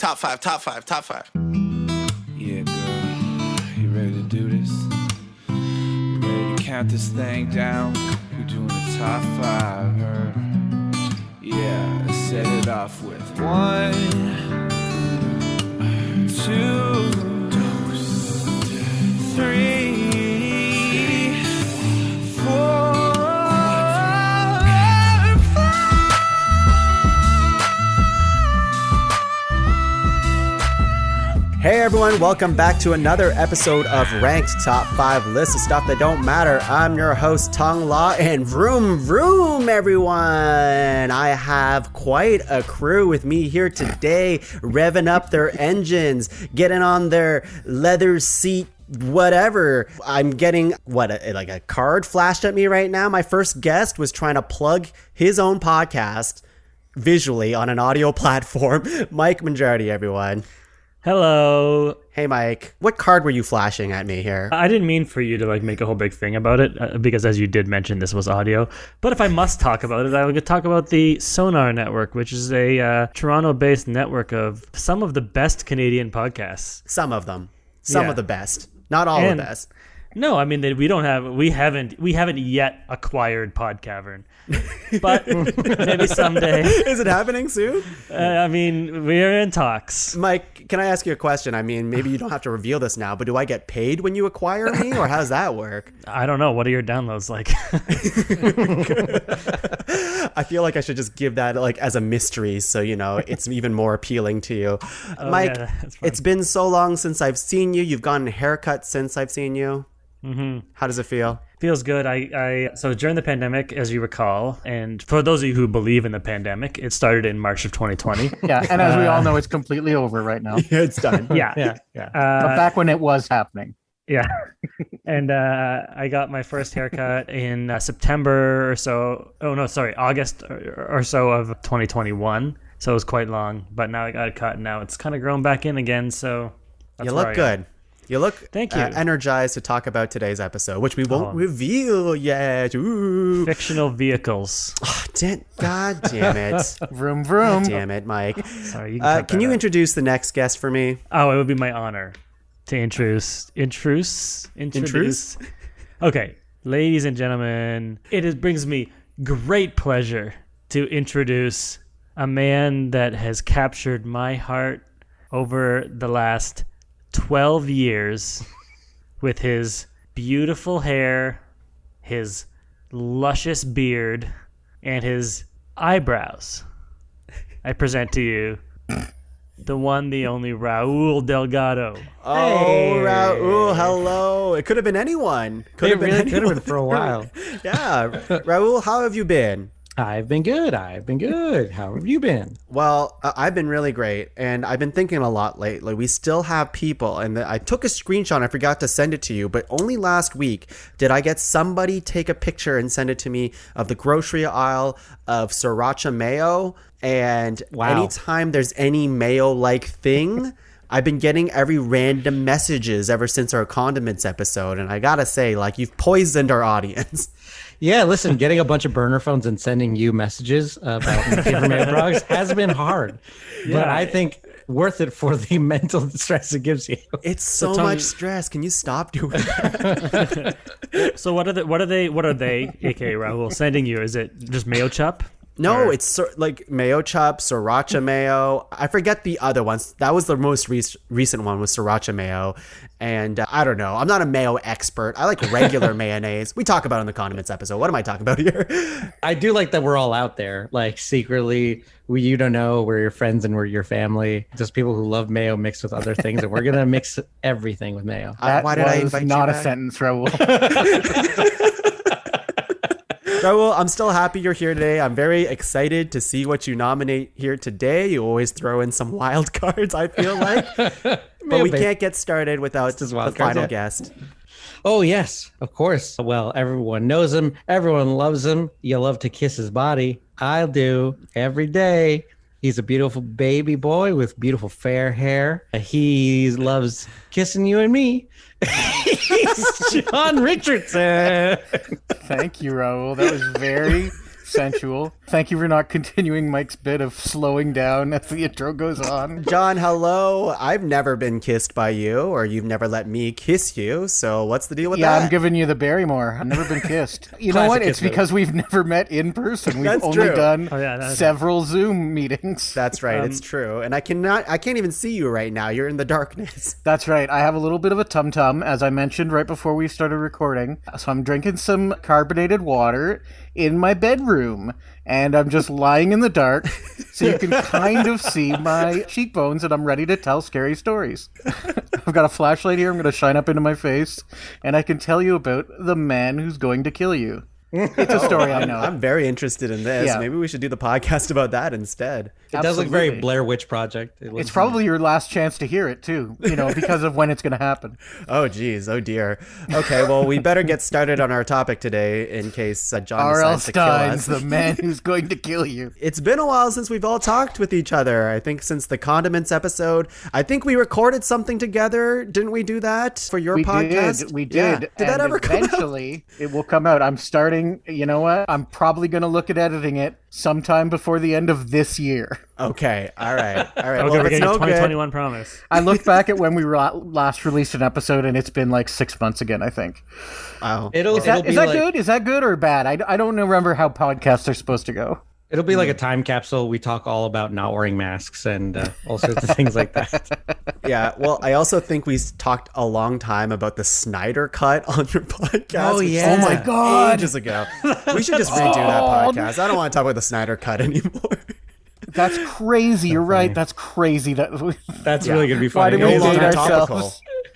Top five, top five, top five. Yeah, girl. You ready to do this? You ready to count this thing down? We're doing the top five, her. Yeah, let's set it off with 1, 2, 3, 4. Hey everyone, welcome back to another episode of Ranked Top 5 List of Stuff That Don't Matter. I'm your host, Tuong Law, and vroom vroom everyone! I have quite a crew with me here today, revving up their engines, getting on their leather seat, whatever. I'm getting, like a card flashed at me right now. My first guest was trying to plug his own podcast visually on an audio platform. Mike Mongiardi, everyone. Hello. Hey, Mike. What card were you flashing at me here? I didn't mean for you to make a whole big thing about it because, as you did mention, this was audio. But if I must talk about it, I will talk about the Sonar Network, which is a Toronto-based network of some of the best Canadian podcasts. Some of them. Some of the best. Not all of the best. No, I mean we haven't yet acquired Podcavern, but maybe someday. Is it happening soon? I mean, we're in talks. Mike, can I ask you a question? I mean, maybe you don't have to reveal this now, but do I get paid when you acquire me, or how does that work? I don't know. What are your downloads like? I feel like I should just give that as a mystery, so it's even more appealing to you. Mike, it's been so long since I've seen you. You've gotten a haircut since I've seen you. Mm-hmm. How does it feel? Feels good. So during the pandemic, as you recall, and for those of you who believe in the pandemic, it started in March of 2020. Yeah, and as we all know, it's completely over right now. It's done. Yeah. But back when it was happening. Yeah. And I got my first haircut in September or so. Oh, no, sorry, August or so of 2021. So it was quite long. But now I got it cut, and now it's kind of grown back in again. So that's you look good. You look Thank you. Energized to talk about today's episode, which we won't reveal yet. Ooh. Fictional Vehicles. Oh, God damn it. Vroom, vroom. Damn it, Mike. Sorry, can you introduce the next guest for me? Oh, it would be my honor to introduce. Okay, ladies and gentlemen, brings me great pleasure to introduce a man that has captured my heart over the last 12 years with his beautiful hair, his luscious beard, and his eyebrows. I present to you the one, the only Raul Delgado. Oh, hey. Raul, hello. It could have been anyone. Could have been for a while. Yeah. Raul, how have you been? I've been good. How have you been? Well, I've been really great, and I've been thinking a lot lately. We still have people, and I took a screenshot. I forgot to send it to you, but only last week did I get somebody take a picture and send it to me of the grocery aisle of sriracha mayo. And anytime there's any mayo-like thing, I've been getting every random messages ever since our condiments episode, and I gotta say, you've poisoned our audience. Yeah, listen, getting a bunch of burner phones and sending you messages about my favorite mayo products has been hard. Yeah. But I think worth it for the mental stress it gives you. It's so much stress. Can you stop doing that? So what are they, aka Raul, sending you? Is it just mayo chup? No, it's mayo chup, sriracha mayo. I forget the other ones. That was the most recent one, was sriracha mayo. And I don't know. I'm not a mayo expert. I like regular mayonnaise. We talk about it in the condiments episode. What am I talking about here? I do like that we're all out there. Secretly, you don't know, we're your friends and we're your family. Just people who love mayo mixed with other things. And we're going to mix everything with mayo. Why did I invite not you a sentence, Raul. Raul, I'm still happy you're here today. I'm very excited to see what you nominate here today. You always throw in some wild cards, I feel like. But we can't get started without the final guest. Oh, yes, of course. Well, everyone knows him. Everyone loves him. You love to kiss his body. I do every day. He's a beautiful baby boy with beautiful fair hair. He loves kissing you and me. He's John Richardson. Thank you, Raul. That was very sensual. Thank you for not continuing Mike's bit of slowing down as the intro goes on. John, hello. I've never been kissed by you, or you've never let me kiss you. So what's the deal with that? Yeah, I'm giving you the Barrymore. I've never been kissed. You know what? It's because we've never met in person. We've That's only true. done that's several Zoom meetings. That's right. It's true. And I can't even see you right now. You're in the darkness. That's right. I have a little bit of a tum-tum, as I mentioned right before we started recording. So I'm drinking some carbonated water in my bedroom, and I'm just lying in the dark so you can kind of see my cheekbones, and I'm ready to tell scary stories. I've got a flashlight here. I'm going to shine up into my face, and I can tell you about the man who's going to kill you. It's a story I know. I'm very interested in this. Yeah. Maybe we should do the podcast about that instead. It does look very Absolutely. Blair Witch Project. It's probably your last chance to hear it, too, because of when it's going to happen. Oh, geez. Oh, dear. Okay, well, we better get started on our topic today in case John R.L. decides to kill Stein's us. the man who's going to kill you. It's been a while since we've all talked with each other. I think since the condiments episode. I think we recorded something together. Didn't we do that for your podcast? We did. Yeah. Did that And ever come out? eventually, it will come out. I'm starting, you know what? I'm probably going to look at editing it sometime before the end of this year. Okay. All right. All right. Okay, Well, we're if it's getting no a good. 2021 promise. I look back at when we last released an episode, and it's been like 6 months again, I think. Wow. It'll Is that be like, good? Is that good or bad? I don't remember how podcasts are supposed to go. It'll be like a time capsule. We talk all about not wearing masks and all sorts of things like that. Yeah. Well, I also think we talked a long time about the Snyder cut on your podcast. Oh, which yeah. was Oh, my God. Ages ago. We should just redo that podcast. I don't want to talk about the Snyder cut anymore. That's crazy. You're right. That's crazy. That's really going to be Why funny. did we No date longer ourselves? topical.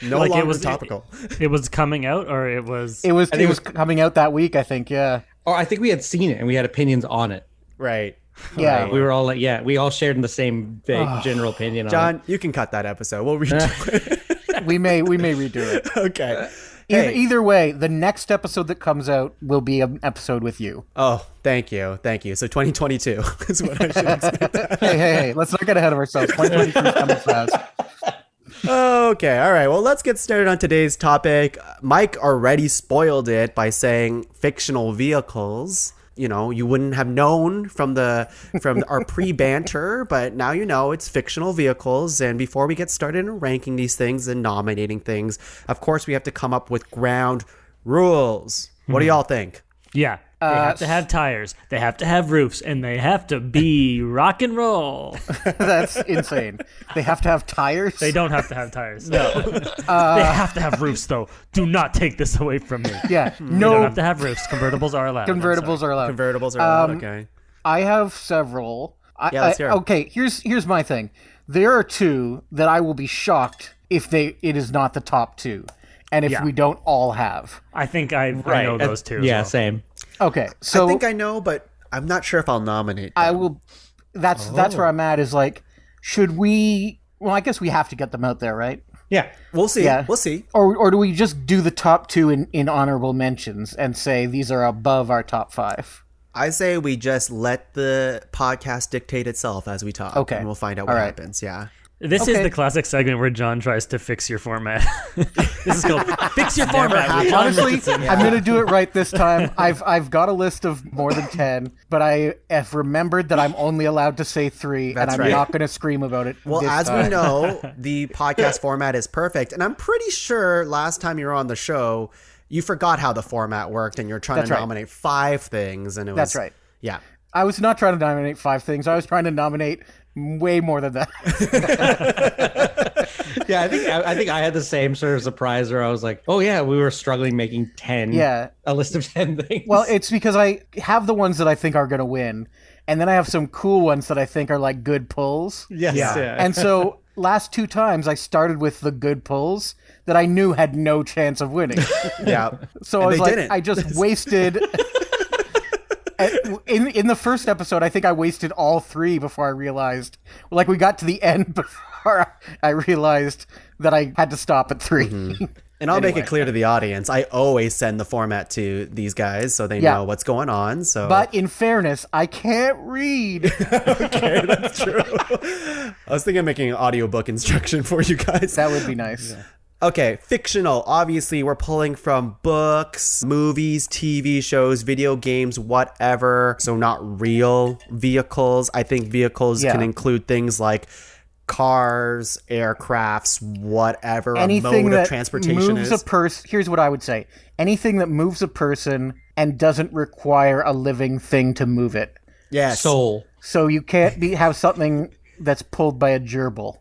No Like, it longer was- topical. It was coming out, or it was. It was think it was- coming out that week, I think. Yeah. Or I think we had seen it and we had opinions on it. Right. Yeah. We were all like, we all shared in the same big general opinion on John, you can cut that episode. We'll redo it. We may redo it. Okay. Hey. Either way, the next episode that comes out will be an episode with you. Oh, thank you. Thank you. So 2022 is what I should expect. Hey, let's not get ahead of ourselves. 2023 is coming fast. Okay, all right. Well, let's get started on today's topic. Mike already spoiled it by saying fictional vehicles. You know, you wouldn't have known from our pre-banter, but now you know it's fictional vehicles. And before we get started in ranking these things and nominating things, of course, we have to come up with ground rules. What do y'all think? Yeah. They have to have tires. They have to have roofs, and they have to be rock and roll. That's insane. They have to have tires. They don't have to have tires. No. They have to have roofs, though. Do not take this away from me. Yeah. They don't No have to have roofs. Convertibles are allowed. I'm convertibles sorry. are allowed. Convertibles are allowed, okay. I have several. Yeah, let's hear 'em. Okay, here's my thing. There are two that I will be shocked if it is not the top two, and if Yeah. we don't all have. I think I know those two. Yeah, as well. same. Okay, so I think I know, but I'm not sure if I'll nominate them. I will. That's where I'm at. Is like, should we? Well, I guess we have to get them out there, right? Yeah. We'll see. Yeah. We'll see. Or do we just do the top two in honorable mentions and say these are above our top five? I say we just let the podcast dictate itself as we talk. Okay. And we'll find out All what right. happens. Yeah. This is Okay. the classic segment where John tries to fix your format. This is called Fix Your Format. with John Honestly, Richardson. I'm going to do it right this time. I've got a list of more than 10, but I have remembered that I'm only allowed to say 3, That's and I'm right. not going to scream about it. Well, this as time. we know, the podcast format is perfect. And I'm pretty sure last time you were on the show, you forgot how the format worked and you're trying That's to right. nominate 5 things. And it was. That's right. Yeah. I was not trying to nominate 5 things. I was trying to nominate way more than that. Yeah, I think I had the same sort of surprise where I was like, oh yeah, we were struggling making 10. Yeah. A list of 10 things. Well, it's because I have the ones that I think are going to win, and then I have some cool ones that I think are like good pulls. yes, yeah. And so last 2 times I started with the good pulls that I knew had no chance of winning. Yeah. So And I was they like, didn't. I just wasted. In the first episode, I think I wasted all 3 before I realized. Like we got to the end before I realized that I had to stop at 3. Mm-hmm. And I'll make it clear to the audience, I always send the format to these guys so they Yeah. know what's going on. So, But in fairness, I can't read. okay, that's true. I was thinking of making an audiobook instruction for you guys. That would be nice. Okay, fictional. Obviously, we're pulling from books, movies, TV shows, video games, whatever. So not real vehicles. I think vehicles can include things like cars, aircrafts, whatever Anything a mode that of transportation moves is. a person. Here's what I would say: anything that moves a person and doesn't require a living thing to move it. Yes. Soul. So you can't have something that's pulled by a gerbil,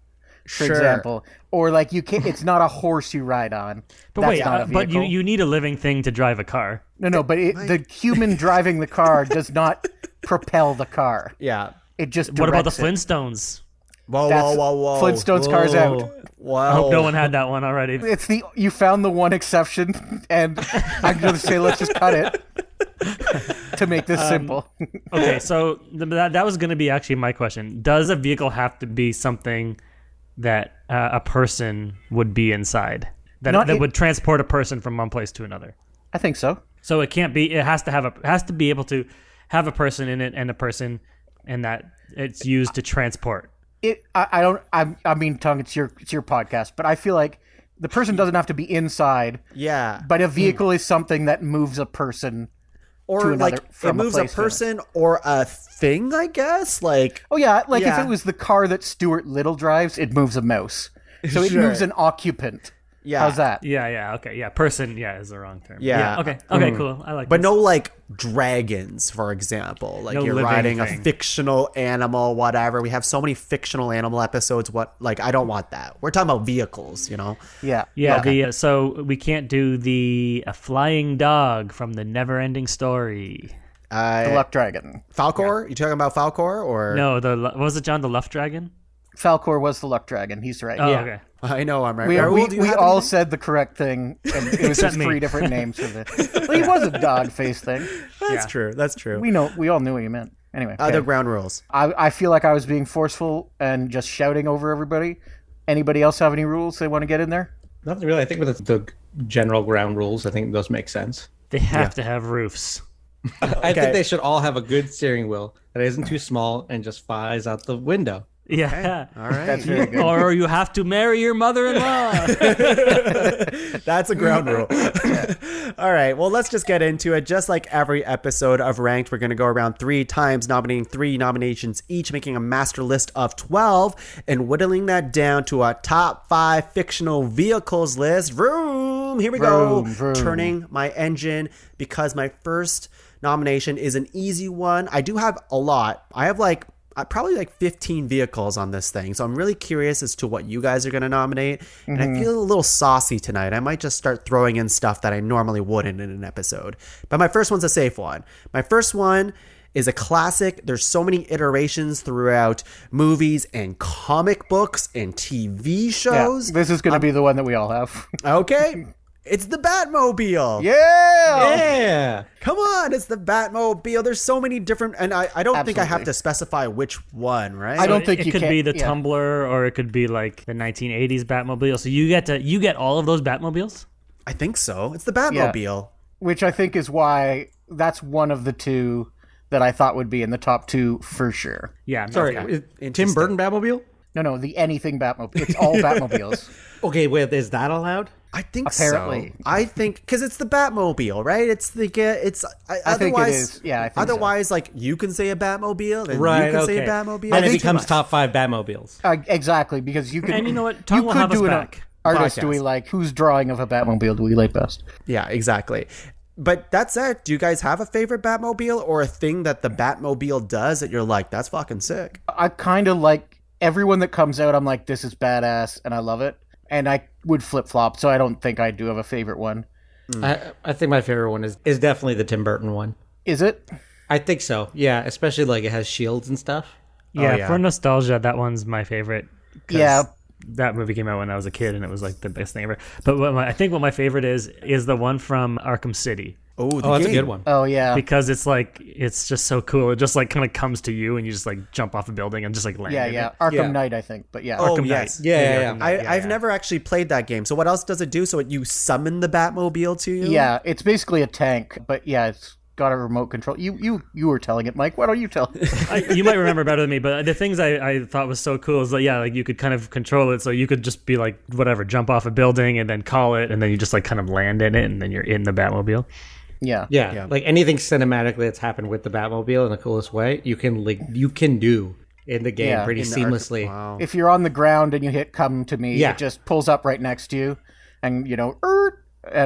for example, or like you can't. It's not a horse you ride on. But That's wait, not a but vehicle. you need a living thing to drive a car. No, but the human driving the car does not propel the car. Yeah. It just What about the directs it. Flintstones? Whoa, That's whoa. Flintstones cars out. Wow. I hope no one had that one already. It's you found the one exception, and I'm going to say let's just cut it to make this simple. Okay, so that was going to be actually my question. Does a vehicle have to be something that a person would be inside? That would transport a person from one place to another? I think so. So it can't be. It has to be able to have a person in it and a person, and that it's used to transport. I mean, Tongue, it's your podcast, but I feel like the person doesn't have to be inside. Yeah. But a vehicle is something that moves a person. Or to another, like it from moves a place to another. person or a thing, I guess. Like, Oh yeah, like Yeah. if it was the car that Stuart Little drives, it moves a mouse. So it Sure. moves an occupant. yeah. How's that? Yeah, okay, yeah. Person, is the wrong term. Yeah. Okay, cool. I like. But this. no, like dragons, for example. Like No you're living riding a thing. fictional animal, whatever. We have so many fictional animal episodes. I don't want that. We're talking about vehicles, you know? Yeah. Yeah, so we can't do a flying dog from the Never-Ending Story. The Luck Dragon. Falcor? You talking about Falcor or? No, what was it, John? The Luft Dragon? Falcor was the Luck Dragon. He's right. Oh, Yeah. okay. I know I'm right. We Raul, do you have all anything? said the correct thing, and it was Except just me. 3 different names for the. Well, he was a dog face thing. That's true. That's true. We all knew what you meant. Anyway, Other okay. ground rules. I feel like I was being forceful and just shouting over everybody. Anybody else have any rules they want to get in there? Nothing really. I think with the general ground rules, I think those make sense. They have to have roofs. I think they should all have a good steering wheel that isn't too small and just flies out the window. Yeah. All right. That's very good. Or you have to marry your mother-in-law. That's a ground rule. All right. Well, let's just get into it. Just like every episode of Ranked, we're going to go around 3 times, nominating 3 nominations each, making a master list of 12, and whittling that down to a top 5 fictional vehicles list. Vroom! Here we go. Vroom. Turning my engine because my first nomination is an easy one. I do have a lot. I have probably 15 vehicles on this thing. So I'm really curious as to what you guys are going to nominate. And I feel a little saucy tonight. I might just start throwing in stuff that I normally wouldn't in an episode. But my first one's a safe one. My first one is a classic. There's so many iterations throughout movies and comic books and TV Yeah, shows. this is going to be the one that we all have. Okay. It's the Batmobile. Yeah. Yeah. Come on, it's the Batmobile. There's so many different, and I don't think I have Absolutely. to specify which one, right? I don't think it you could can- be the yeah. Tumbler, or it could be like the 1980s Batmobile. So you get all of those Batmobiles. I think so. It's the Batmobile. Which I think is why that's one of the 2 that I thought would be in the top 2 for sure. Yeah. Sorry, okay. is Tim Interesting. Burton Batmobile? No, the anything Batmobile. It's all Batmobiles. Okay, wait, is that allowed? I think Apparently. so. I think because it's the Batmobile, right? It's the I think it is. Yeah, I think so. otherwise, like you can say a Batmobile, and Right, you can say okay. a Batmobile. Then it It's too becomes much. top 5 Batmobiles. Exactly, because you could. And you know what? Tom will have us back. Artist, do Podcast. we like? Whose drawing of a Batmobile do we like best? Yeah, exactly. But that's it. Do you guys have a favorite Batmobile or a thing that the Batmobile does that you're like, that's fucking sick? I kind of like everyone that comes out. I'm like, this is badass, and I love it. And I would flip flop, so I don't think I do have a favorite one. I think my favorite one is definitely the Tim Burton one. Is it? I think so. Yeah, especially like it has shields and stuff. Yeah, yeah. for nostalgia, that one's my favorite. 'cause Yeah. that movie came out when I was a kid, and it was like the best thing ever. But I think what my favorite is the one from Arkham City. Oh, Oh, that's a good one. Oh yeah. Because it's just so cool. It just like kind of comes to you, and you just like jump off a building and just like land. Yeah, in yeah. it. Arkham Yeah. Knight, I think. But yeah. Oh, Arkham yes. Knight. Yeah. Arkham Knight, I've never actually played that game. So what else does it do? So you summon the Batmobile to you? Yeah, it's basically a tank, but yeah, got a remote control. You were telling it, Mike. Why don't you tell? You might remember better than me, but the things I thought was so cool is like, yeah, like you could kind of control it, so you could just be like, whatever, jump off a building and then call it, and then you just like kind of land in it, and then you're in the Batmobile. Yeah. Like anything cinematically that's happened with the Batmobile in the coolest way, you can do in the game pretty seamlessly. Wow. If you're on the ground and you hit "Come to Me," it just pulls up right next to you, and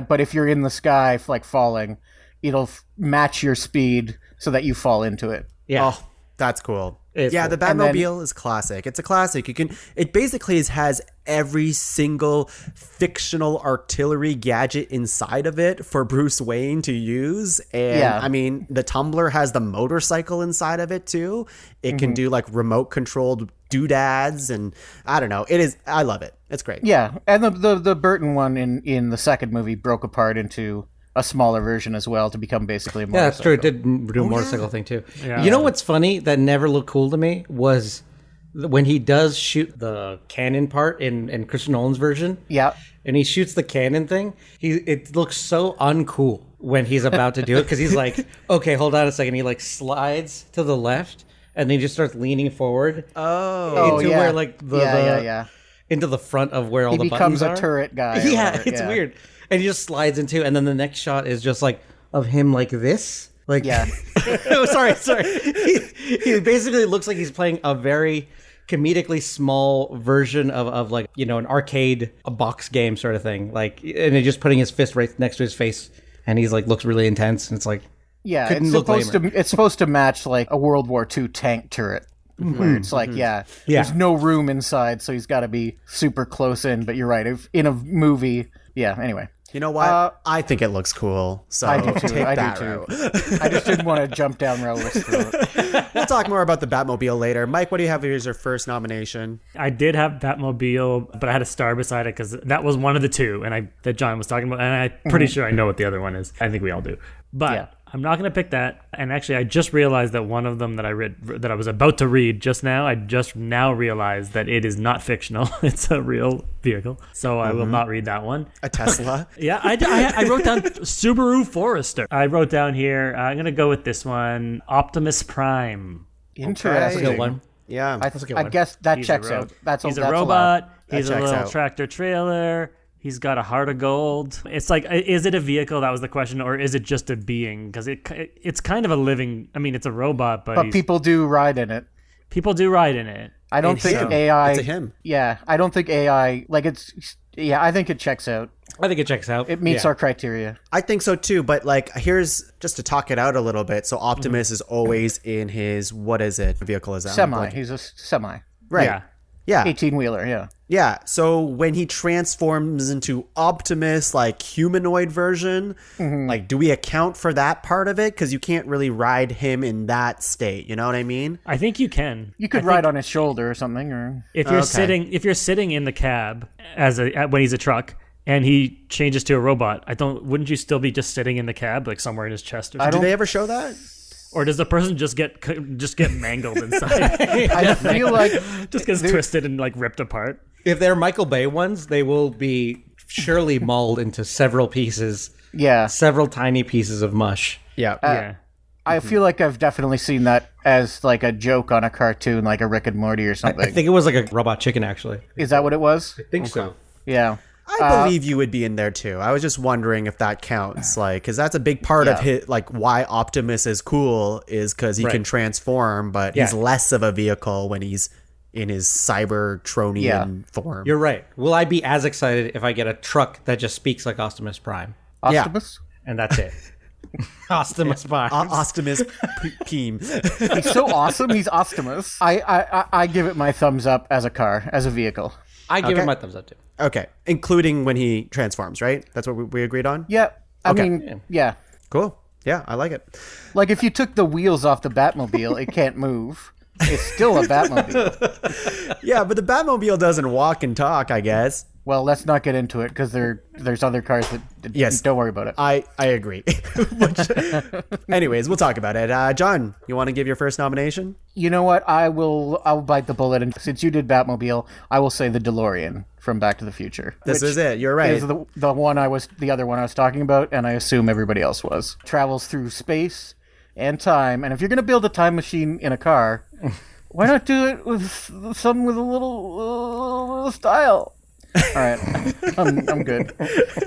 but if you're in the sky, like falling, it'll match your speed so that you fall into it. Yeah. Oh, that's cool. It's yeah, cool. the Batmobile is classic. It's a classic. It basically has every single fictional artillery gadget inside of it for Bruce Wayne to use. And I mean, the Tumbler has the motorcycle inside of it too. It can do like remote controlled doodads, and I don't know. I love it. It's great. Yeah, and the Burton one in the second movie broke apart into a smaller version as well to become basically a motorcycle. Yeah, that's true. It did do a motorcycle thing too. Yeah. You know what's funny that never looked cool to me was when he does shoot the cannon part in Christopher Nolan's version. Yeah. And he shoots the cannon thing. It looks so uncool when he's about to do it because he's like, okay, hold on a second. He like slides to the left and then he just starts leaning forward. Into where like the into the front of where all the buttons are. He becomes a turret guy. Yeah, it's weird. And he just slides into, and then the next shot is just like of him like this. Like, oh, sorry. He basically looks like he's playing a very comedically small version of like, an arcade, a box game sort of thing. Like, and he's just putting his fist right next to his face, and he's like, looks really intense. And it's like, it's supposed to match like a World War II tank turret. Where it's like, there's no room inside, so he's got to be super close in. But you're right. If in a movie, anyway. You know what? I think it looks cool. So I do too. take I that do too. route. I just didn't want to jump down Raul's throat. We'll talk more about the Batmobile later. Mike, what do you have here as your first nomination? I did have Batmobile, but I had a star beside it because that was one of the two that John was talking about, and I'm pretty sure I know what the other one is. I think we all do. But I'm not going to pick that. And actually, I just realized that one of them that I read, that I was about to read just now, I just now realized that it is not fictional. It's a real vehicle. So I will not read that one. A Tesla? I wrote down Subaru Forester. I wrote down here, I'm going to go with this one, Optimus Prime. Interesting. that's a good one. Yeah. I guess that checks out. He's a robot. He's a checks little out. tractor trailer. He's got a heart of gold. It's like, is it a vehicle? That was the question, or is it just a being? Because it's kind of a living. I mean, it's a robot, but people do ride in it. People do ride in it. I don't think AI. It's a him. Yeah, I don't think AI. Like it's. Yeah, I think it checks out. I think it checks out. It meets our criteria. I think so too, but like here's just to talk it out a little bit. So Optimus is always in his, what is it? Vehicle is that? Semi. He's a semi. Right. Yeah. 18-wheeler, yeah. Yeah. So when he transforms into Optimus, like humanoid version, like do we account for that part of it? Because you can't really ride him in that state. You know what I mean? I think you can. You could ride on his shoulder or something, or if you're sitting in the cab when he's a truck and he changes to a robot, wouldn't you still be just sitting in the cab, like somewhere in his chest or something? Do they ever show that? Or does the person just get mangled inside? I feel like just gets twisted and like ripped apart. If they're Michael Bay ones, they will be surely mauled into several pieces. Yeah. Several tiny pieces of mush. Yeah. I feel like I've definitely seen that as like a joke on a cartoon, like a Rick and Morty or something. I think it was like a robot chicken, actually. Is that what it was? I think so. Yeah. I believe you would be in there too. I was just wondering if that counts, like, because that's a big part of his, like, why Optimus is cool is because he can transform, but he's less of a vehicle when he's in his Cybertronian form. You're right. Will I be as excited if I get a truck that just speaks like Optimus Prime? Optimus? And that's it. Optimus Prime. Optimus Prime. He's so awesome. He's Optimus. I give it my thumbs up as a car, as a vehicle. I give it my thumbs up too. Okay, including when he transforms, right? That's what we agreed on? Yeah. I mean, Cool. Yeah, I like it. Like if you took the wheels off the Batmobile, it can't move. It's still a Batmobile. Yeah, but the Batmobile doesn't walk and talk, I guess. Well, let's not get into it because there's other cars that. Yes. Don't worry about it. I agree. Anyways, we'll talk about it. John, you want to give your first nomination? You know what? I'll bite the bullet, and since you did Batmobile, I will say the DeLorean from Back to the Future. This is it. You're right. Is the other one I was talking about, and I assume everybody else was. Travels through space and time, and if you're going to build a time machine in a car, why not do it with something with a little style? All right, I'm good.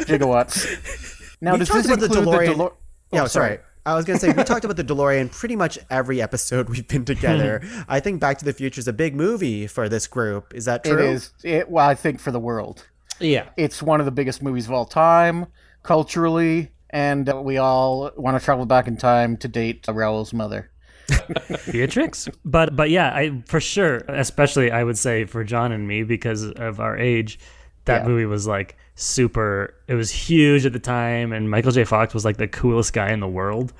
Gigawatts. Now, does this include the DeLorean? Yeah, sorry. I was going to say, we talked about the DeLorean pretty much every episode we've been together. I think Back to the Future is a big movie for this group. Is that true? It is. Well, I think for the world. Yeah. It's one of the biggest movies of all time, culturally, and we all want to travel back in time to date Raul's mother. Beatrix. But yeah, for sure, especially I would say for John and me because of our age, that movie was like super. It was huge at the time, and Michael J. Fox was like the coolest guy in the world.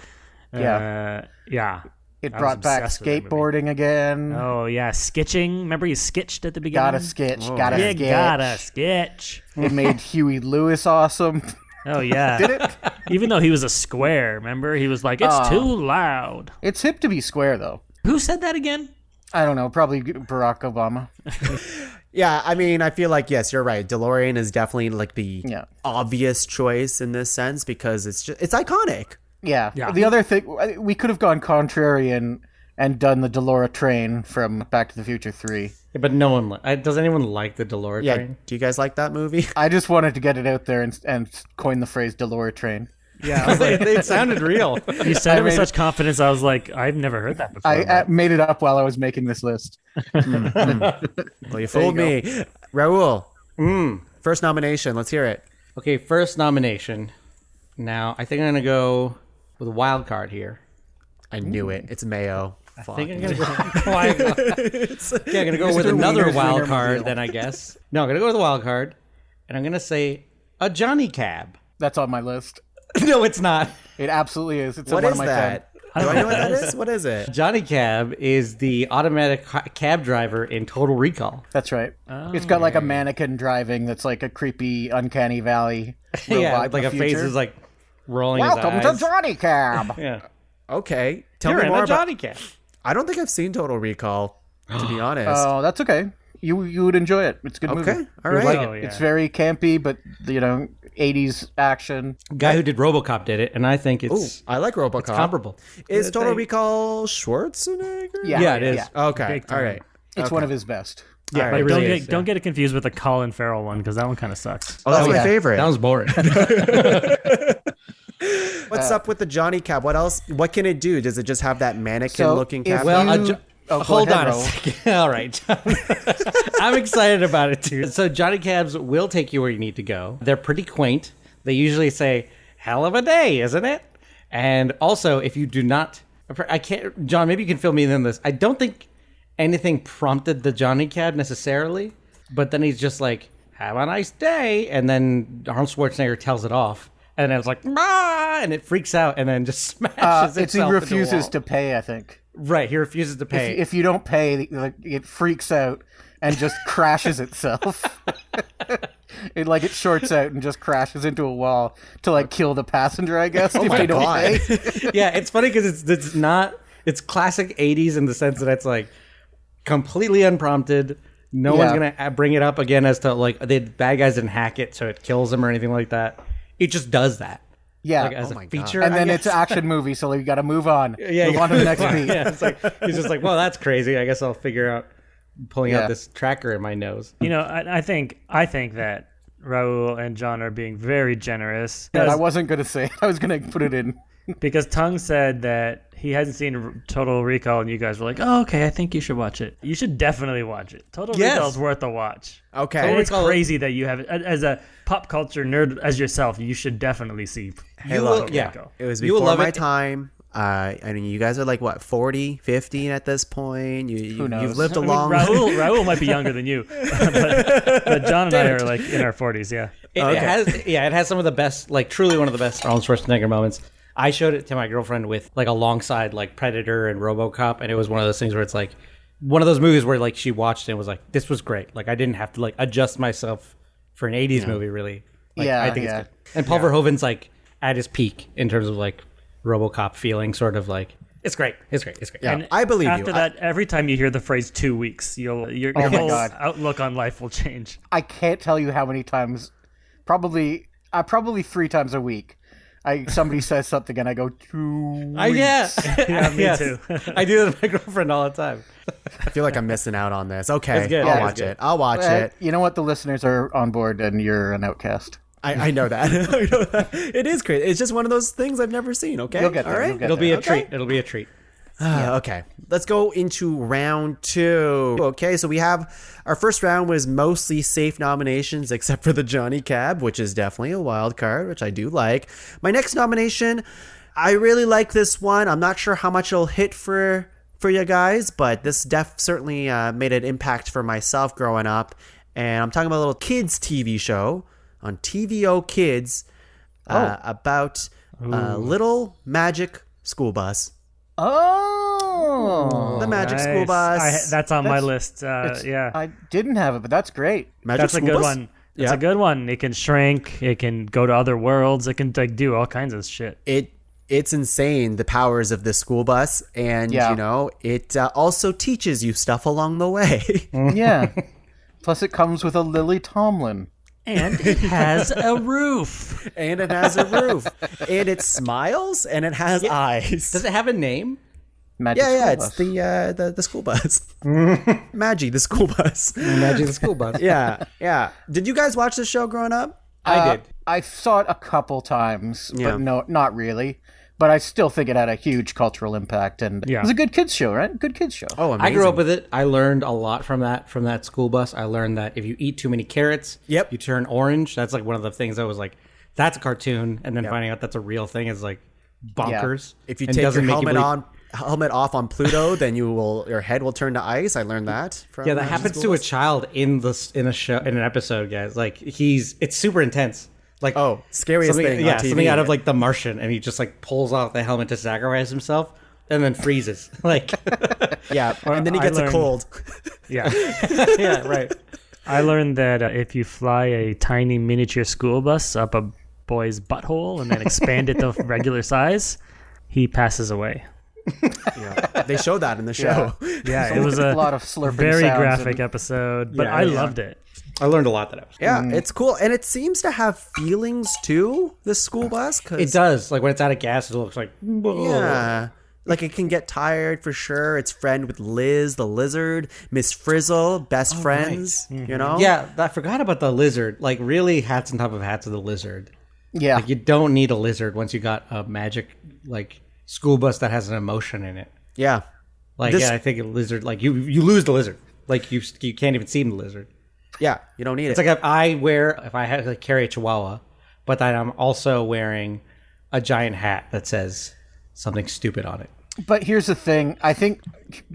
Yeah. Yeah. It brought back skateboarding again. Oh yeah, sketching. Remember he sketched at the beginning. Gotta sketch. Gotta sketch. Gotta sketch. It made Huey Lewis awesome. Oh yeah. Did it? Even though he was a square, remember he was like, it's too loud. It's hip to be square though. Who said that again? I don't know. Probably Barack Obama. Yeah, I mean, I feel like, yes, you're right. DeLorean is definitely like the obvious choice in this sense because it's iconic. Yeah. The other thing, we could have gone contrary and done the DeLorean train from Back to the Future 3. Yeah, but no one does anyone like the DeLorean Yeah, train? do you guys like that movie? I just wanted to get it out there and coin the phrase DeLorean train. Yeah, I was like, it sounded real. You said it with such confidence. I was like, I've never heard that before. I made it up while I was making this list. Well, you fooled me. Raul, first nomination. Let's hear it. Okay, first nomination. Now, I think I'm going to go with a wild card here. I knew it. It's Mayo. I think I'm going to go wild card. Okay, I'm going to go with another wild card then, I guess. No, I'm going to go with a wild card, and I'm going to say a Johnny Cab. That's on my list. No, it's not. It absolutely is. It's What one is of my that? Do I know what that is? What is it? Johnny Cab is the automatic cab driver in Total Recall. That's right. It's got like a mannequin driving that's like a creepy, uncanny valley. Yeah, robot like a future. face is like rolling Welcome his to eyes. Johnny Cab. Yeah. Okay. Tell You're me in more a about Johnny Cab. I don't think I've seen Total Recall, to be honest. Oh, that's okay. You would enjoy it. It's a good movie. Okay. All right. Oh, yeah. It's very campy, but 80s action. Guy who did RoboCop did it, and I think it's I like RoboCop. it's comparable. Is Total Recall Schwarzenegger? Yeah, it is. Okay. Big time. All right. It's one of his best. Yeah, But it really don't is. don't get it confused with the Colin Farrell one because that one kind of sucks. Oh, that's my yeah. favorite. That was boring. What's up with the Johnny Cab? What else? What can it do? Does it just have that mannequin-looking if cab? you- go hold ahead, on a Raul. second. All right. I'm excited about it too. So Johnny Cabs will take you where you need to go. They're pretty quaint. They usually say, hell of a day, isn't it? And also, if you do not, I can't, John, maybe you can fill me in on this. I don't think anything prompted the Johnny Cab necessarily, but then he's just like, have a nice day. And then Arnold Schwarzenegger tells it off. And then it's like, ah, and it freaks out and then just smashes He itself into a refuses wall. to pay, I think. Right, he refuses to pay. If you don't pay, it freaks out and just crashes itself. It shorts out and just crashes into a wall to kill the passenger, I guess, if they don't pay. Yeah, it's funny because it's classic 80s in the sense that it's like completely unprompted. No one's gonna bring it up again as to the bad guys didn't hack it so it kills them or anything like that. It just does that. Yeah. As a feature. And then I it's an guess. action movie, so you got to move on. Yeah, move on to the next beat. Yeah, it's like he's just like, well, that's crazy. I guess I'll figure out pulling out this tracker in my nose. You know, I think that Raul and John are being very generous. And I wasn't going to say it. I was going to put it in. Because Tuong said that he hasn't seen Total Recall, and you guys were like, "Oh, okay, I think you should watch it. You should definitely watch it. Total Recall is worth a watch." Okay. And it's Recall- crazy that you have it as a pop culture nerd as yourself. You should definitely see. look, Total Recall. It was You will before love my it. time. I mean, you guys are like, what, 40, 50 at this point? Who knows? You've lived I a mean, long... Raul might be younger than you, but John and I are like in our 40s. Yeah. It has some of the best, truly one of the best Arnold Schwarzenegger moments. I showed it to my girlfriend with alongside Predator and RoboCop, and it was one of those things where it's like, one of those movies where like she watched it and was like, this was great. Like I didn't have to like adjust myself for an 80s movie really. Like, I think it's good. And Paul Verhoeven's like at his peak in terms of like RoboCop feeling, sort of like it's great. It's great. Yeah, And I believe after you. that, every time you hear the phrase 2 weeks, your my whole God. outlook on life will change. I can't tell you how many times, probably 3 times a week, somebody says something and I go, 2 weeks. Yeah, me too. I do that with my girlfriend all the time. I feel like I'm missing out on this. Okay, It's good. I'll Yeah, watch it's good. it. I'll watch it. You know what? The listeners are on board and you're an outcast. I know that. I know that. It is crazy. It's just one of those things I've never seen. Okay, You'll get there. All right. You'll get It'll be there. a treat. It'll be a treat. Okay, let's go into round 2. Okay, so we have our first round was mostly safe nominations, except for the Johnny Cab, which is definitely a wild card, which I do like. My next nomination, I really like this one. I'm not sure how much it'll hit for you guys, but this certainly made an impact for myself growing up. And I'm talking about a little kids TV show on TVO Kids about a little magic school bus. Oh, The Magic School Bus. That's on my list. Yeah, I didn't have it, but that's great. Magic that's a School good Bus? one. It's Yeah. a good one. It can shrink. It can go to other worlds. It can like do all kinds of shit. It's insane, the powers of this school bus, and you know it also teaches you stuff along the way. Yeah. Plus, it comes with a Lily Tomlin. And it has a roof. And it has a roof, and it smiles, and it has eyes. Does it have a name? Magic Yeah, School it's Bus. the school bus. Maggie, the school bus. Imagine the school bus. Yeah. Did you guys watch this show growing up? I did. I saw it a couple times, Yeah. but no, not really. But I still think it had a huge cultural impact, and Yeah. it was a good kids show, right? Good kids show. Oh, amazing. I grew up with it. I learned a lot from that school bus. I learned that if you eat too many carrots, Yep. you turn orange. That's like one of the things I was like, that's a cartoon, and then finding out that's a real thing is like bonkers. If you and take your doesn't make you helmet off on Pluto, then your head will turn to ice. I learned that. From Yeah, that happens to a child in an episode, guys. Like it's super intense. Like scariest something, thing yeah, on TV. something out of like The Martian, and he just like pulls off the helmet to sacrifice himself, and then freezes. Like, Yeah, and then he I gets a learned- cold. Yeah. yeah, right. I learned that if you fly a tiny miniature school bus up a boy's butthole and then expand it to regular size, he passes away. Yeah, they show that in the show. Yeah, it was a lot of slurping very sounds graphic and- episode, but Yeah, I yeah. loved it. I learned a lot that episode. Yeah, it's cool, and it seems to have feelings too. This school bus, 'cause- It does. Like when it's out of gas, it looks like Yeah. Like it can get tired for sure. It's friend with Liz, the lizard, Miss Frizzle, best friends. You know? Yeah, I forgot about the lizard. Like really, hats on top of hats of the lizard. Yeah. Like you don't need a lizard once you got a magic like school bus that has an emotion in it. Yeah. Like This- yeah, I think a lizard. Like you lose the lizard. Like you can't even see the lizard. Yeah. You don't need It's it. like if I had to carry a chihuahua, but then I'm also wearing a giant hat that says something stupid on it. But here's the thing. I think,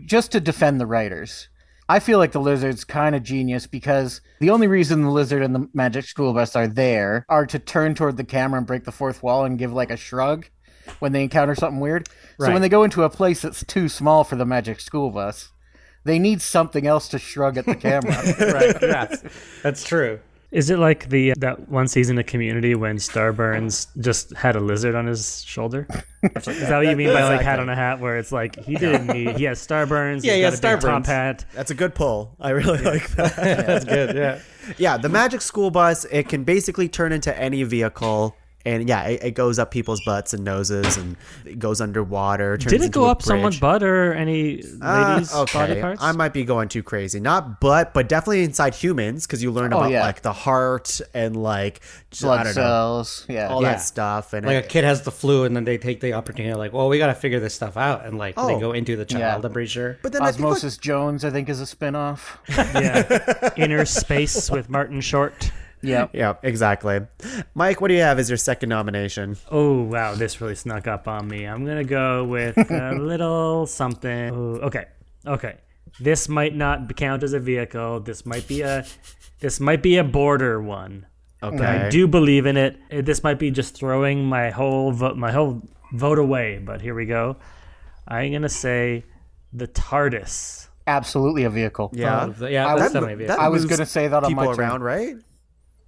just to defend the writers, I feel like the lizard's kind of genius because the only reason the lizard and the magic school bus are there are to turn toward the camera and break the fourth wall and give like a shrug when they encounter something weird. So Right. when they go into a place that's too small for the magic school bus, they need something else to shrug at the camera. Right. Yeah, that's true. Is it like that one season of Community when Starburns just had a lizard on his shoulder? Is that what you mean by like hat on a hat? Where it's like he has Starburns. Yeah, he's he got has a big top Starburns. hat. That's a good pull. I really like that. That's good. Yeah. Yeah, the magic school bus, it can basically turn into any vehicle. And yeah, it goes up people's butts and noses, and it goes underwater. Turns Did it into go a up someone's bridge. butt or any ladies' body Okay, parts? I might be going too crazy. Not butt, but definitely inside humans, because you learn about yeah. like the heart and like I Blood don't know, cells. Yeah. all Yeah. that stuff. And Like a kid has the flu, and then they take the opportunity, like, well, we got to figure this stuff out, and like they go into the child. Yeah. I'm pretty sure. but then I think, like, Osmosis Jones, I think, is a spinoff. Yeah. Inner Space with Martin Short. Yeah. yeah, exactly. Mike, what do you have as your second nomination? Oh, wow. This really snuck up on me. I'm going to go with a little something. Ooh, okay. This might not count as a vehicle. This might be a border one. Okay. I do believe in it. This might be just throwing my whole vote away, but here we go. I'm going to say the TARDIS. absolutely a vehicle. Yeah. Yeah, that's definitely a vehicle. I was moves going to say that on my people turn. around, right?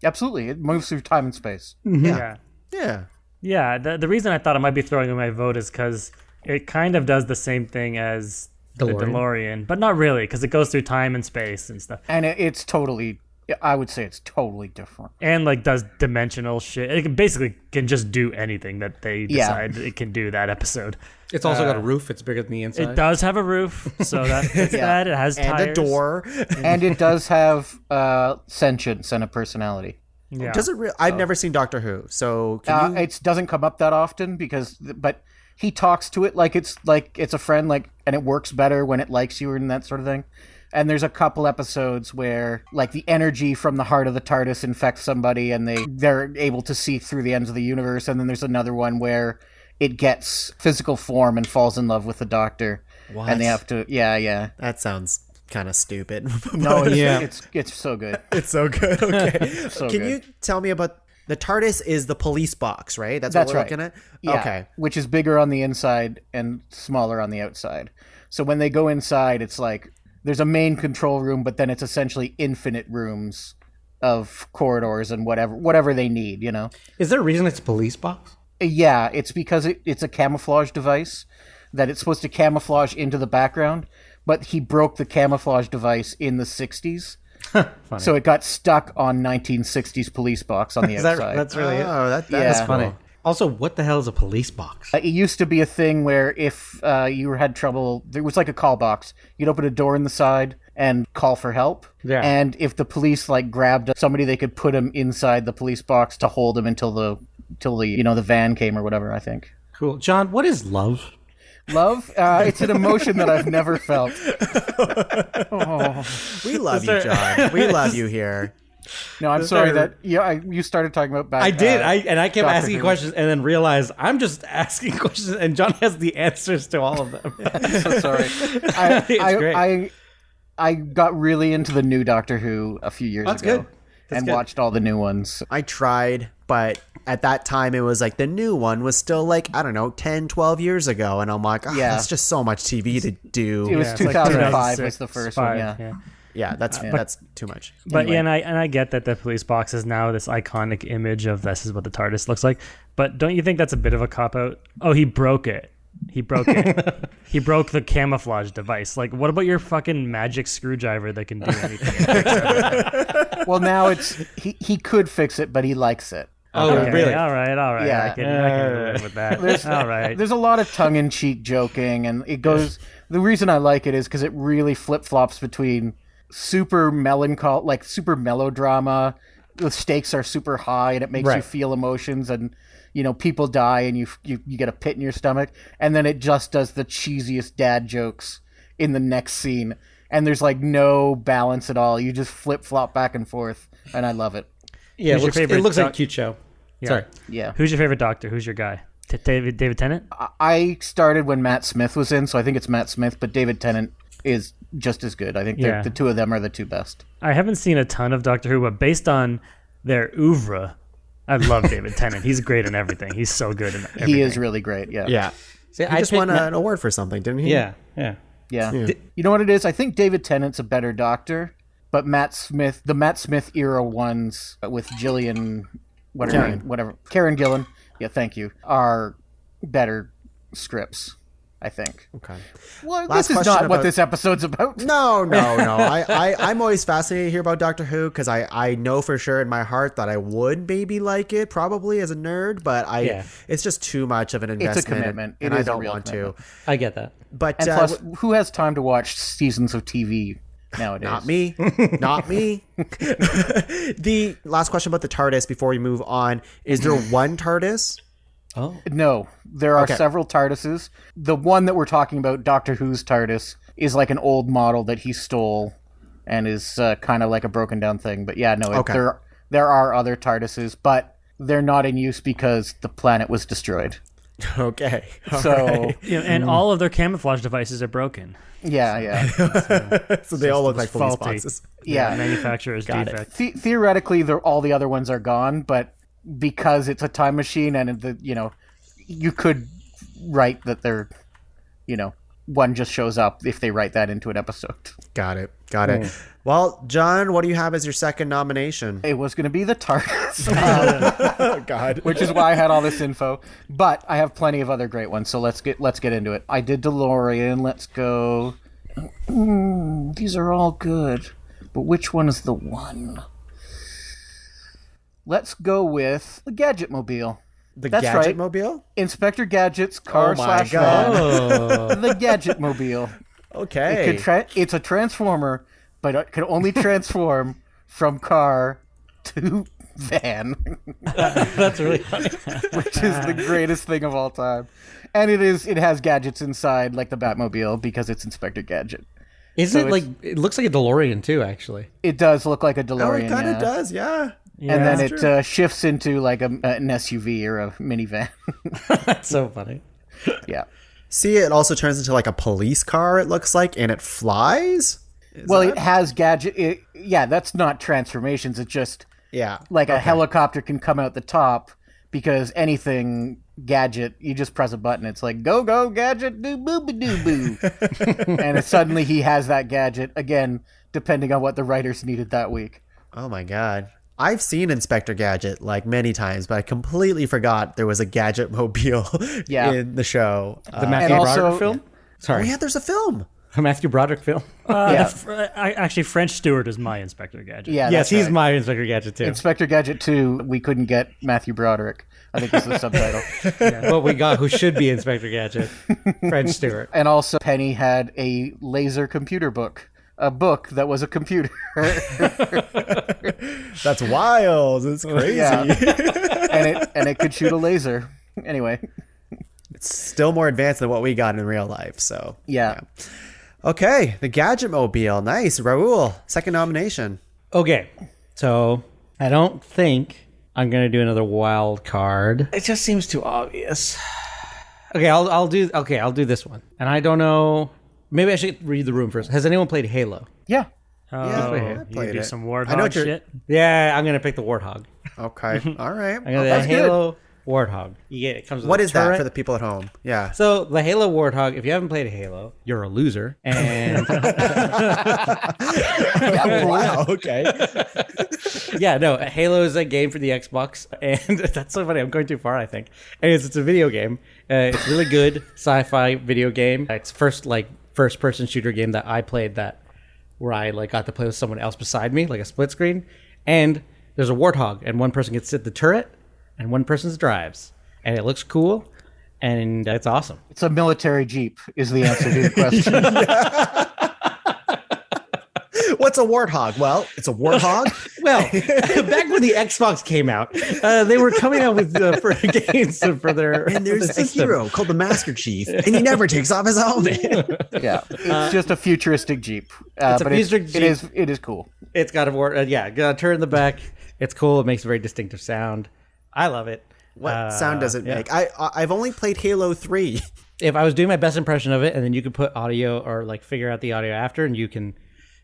Absolutely. It moves through time and space. Yeah. Yeah. Yeah, the reason I thought I might be throwing in my vote is because it kind of does the same thing as the DeLorean, but not really, because it goes through time and space and stuff. And it's totally, I would say it's totally different. And like does dimensional shit. It basically can just do anything that they decide it can do that episode. It's also got a roof. It's bigger than the inside. It does have a roof, so that's that. It has And tires. a door. And it does have sentience and a personality. Yeah. Does it I've never seen Doctor Who, so can you... It doesn't come up that often but he talks to it like it's a friend, and it works better when it likes you and that sort of thing. And there's a couple episodes where like the energy from the heart of the TARDIS infects somebody and they're able to see through the ends of the universe. And then there's another one where it gets physical form and falls in love with the Doctor. What? And they have to, yeah. That sounds kind of stupid. No, it's so good. It's so good. Okay. So Can good. you tell me about the TARDIS is the police box, right? That's what we're looking at? Yeah, Okay. which is bigger on the inside and smaller on the outside. So when they go inside, it's like there's a main control room, but then it's essentially infinite rooms of corridors and whatever they need, you know? Is there a reason it's a police box? Yeah, it's because it's a camouflage device that it's supposed to camouflage into the background, but he broke the camouflage device in the 60s. So it got stuck on 1960s police box on the outside. That's really it. Oh, that's Yeah. cool. Funny. Also, what the hell is a police box? It used to be a thing where if you had trouble, there was like a call box. You'd open a door in the side and call for help. Yeah. And if the police grabbed somebody, they could put him inside the police box to hold him until the the van came or whatever, I think. Cool. John, what is love? Love, it's an emotion that I've never felt. We love you, John. We love you here. No, I'm sorry that you started talking about back. I did. I kept Doctor asking Who. questions and then realized I'm just asking questions and John has the answers to all of them. So sorry. It's great. I got really into the new Doctor Who a few years That's ago. good. That's and good. watched all the new ones. I tried, but at that time it was like the new one was still like, I don't know, 10, 12 years ago. And I'm like, that's just so much TV to do. It was it's like 2005 was the 2006, first one, yeah. Yeah, that's too much. But Anyway. yeah, and I get that the police box is now this iconic image of this is what the TARDIS looks like. But don't you think that's a bit of a cop out? Oh, he broke it. He broke it. He broke the camouflage device. Like, what about your fucking magic screwdriver that can do anything? Well, now he could fix it, but he likes it. Oh, Okay, really? All right. Yeah. I can live with that. All right. There's a lot of tongue-in-cheek joking, and it goes. The reason I like it is because it really flip-flops between super melodrama. The stakes are super high, and it makes you feel emotions, and people die, and you get a pit in your stomach, and then it just does the cheesiest dad jokes in the next scene, and there's no balance at all. You just flip-flop back and forth, and I love it. Yeah, Who's your favorite it looks like a doc- cute show. Yeah. Sorry. Yeah. Who's your favorite Doctor? Who's your guy? David Tennant? I started when Matt Smith was in, so I think it's Matt Smith, but David Tennant is just as good. I think the two of them are the two best. I haven't seen a ton of Doctor Who, but based on their oeuvre, I love David Tennant. He's great in everything. He's so good in everything. He is really great, yeah. Yeah. See, He just won an award for something, didn't he? Yeah. Yeah. You know what it is? I think David Tennant's a better Doctor, but the Matt Smith era ones with Gillian, Karen Gillan, yeah, thank you, are better scripts, I think. Okay. Well, Last this is question not what about- this episode's about. No. I'm always fascinated to hear about Doctor Who because I know for sure in my heart that I would maybe like it probably as a nerd, but it's just too much of an investment. It's a commitment. And It I is a don't real want commitment. to. I get that. But And plus, who has time to watch seasons of TV nowadays? not me. Not me. The last question about the TARDIS before we move on. Is there one TARDIS? Oh. No, there are several TARDISes. The one that we're talking about, Doctor Who's TARDIS, is like an old model that he stole and is kind of like a broken down thing. But yeah, no, there are other TARDISes, but they're not in use because the planet was destroyed. Okay. So and all of their camouflage devices are broken. yeah. So they all look like police faulty. boxes. Yeah. Manufacturer's defect. Theoretically, all the other ones are gone, but because it's a time machine and you could write that they're one just shows up if they write that into an episode. Got it. Well, John, what do you have as your second nomination? It was going to be the TARDIS, Oh, God. which is why I had all this info. But I have plenty of other great ones, so let's get into it. I did DeLorean. Let's go. These are all good, but which one is the one? Let's go with the Gadget-Mobile. That's Gadget right. Mobile? Inspector Gadget's car Oh my slash God. van. The Gadget-Mobile. Okay. It's a transformer, but it can only transform from car to van, That's really funny. which is the greatest thing of all time. And it has gadgets inside, like the Batmobile, because it's Inspector Gadget. Isn't So it like it looks like a DeLorean too? Actually, It does look like a Oh, DeLorean, it kind of yeah. does, yeah. And then that's it shifts into like an SUV or a minivan. that's so funny. Yeah. See, it also turns into like a police car, it looks like, and it flies? Well, it has gadget. Yeah, that's not transformations. It's just Yeah. like a helicopter can come out the top because anything gadget, you just press a button. It's like, go, gadget, do boo doo boo. And suddenly he has that gadget, again, depending on what the writers needed that week. Oh, my God. I've seen Inspector Gadget like many times, but I completely forgot there was a Gadget Mobile Yeah. in the show. The Matthew and Broderick also- film. Oh, Sorry, yeah, there's a film. the Matthew Broderick film. Yeah. Actually, French Stewart is my Inspector Gadget. Yeah, Yes, that's he's right. my Inspector Gadget too. Inspector Gadget 2, we couldn't get Matthew Broderick. I think is the subtitle. What we got, who should be Inspector Gadget, French Stewart. And also, Penny had a laser computer book. A book that was a computer. That's wild. It's crazy. Yeah. and it could shoot a laser. Anyway, It's still more advanced than what we got in real life. So, yeah. okay. The Gadget Mobile. Nice. Raul, second nomination. Okay, so I don't think I'm gonna do another wild card. It just seems too obvious. Okay, I'll do this one, and I don't know. Maybe I should read the room first. Has anyone played Halo? Yeah. Oh, I you played do it. some I know what Warthog you're- shit. Yeah, I'm gonna pick the Warthog. Okay. All right. I'm gonna that's the Halo Warthog. You get it comes. With What a is that turret. for the people at home? Yeah. So the Halo Warthog, if you haven't played Halo, you're a loser. And Wow. Okay. yeah, no, Halo is a game for the Xbox, and that's so funny. I'm going too far, I think. And it's a video game. It's really good sci-fi video game. It's first-person shooter game that I played where I got to play with someone else beside me, like a split screen. And there's a Warthog, and one person gets to sit the turret, and one person drives, and it looks cool, and it's awesome. It's a military Jeep, is the answer to your question. What's a warthog? Well, it's a warthog. Well, back when the Xbox came out, they were coming out with for games for their And there's the a system. hero called the Master Chief, and he never takes off his helmet. Yeah. It's just a futuristic Jeep. It's a futuristic Jeep. It is cool. It's got got a turret in the back. It's cool. It makes a very distinctive sound. I love it. What sound does it yeah. make? I've only played Halo 3. If I was doing my best impression of it, and then you could put audio or figure out the audio after, and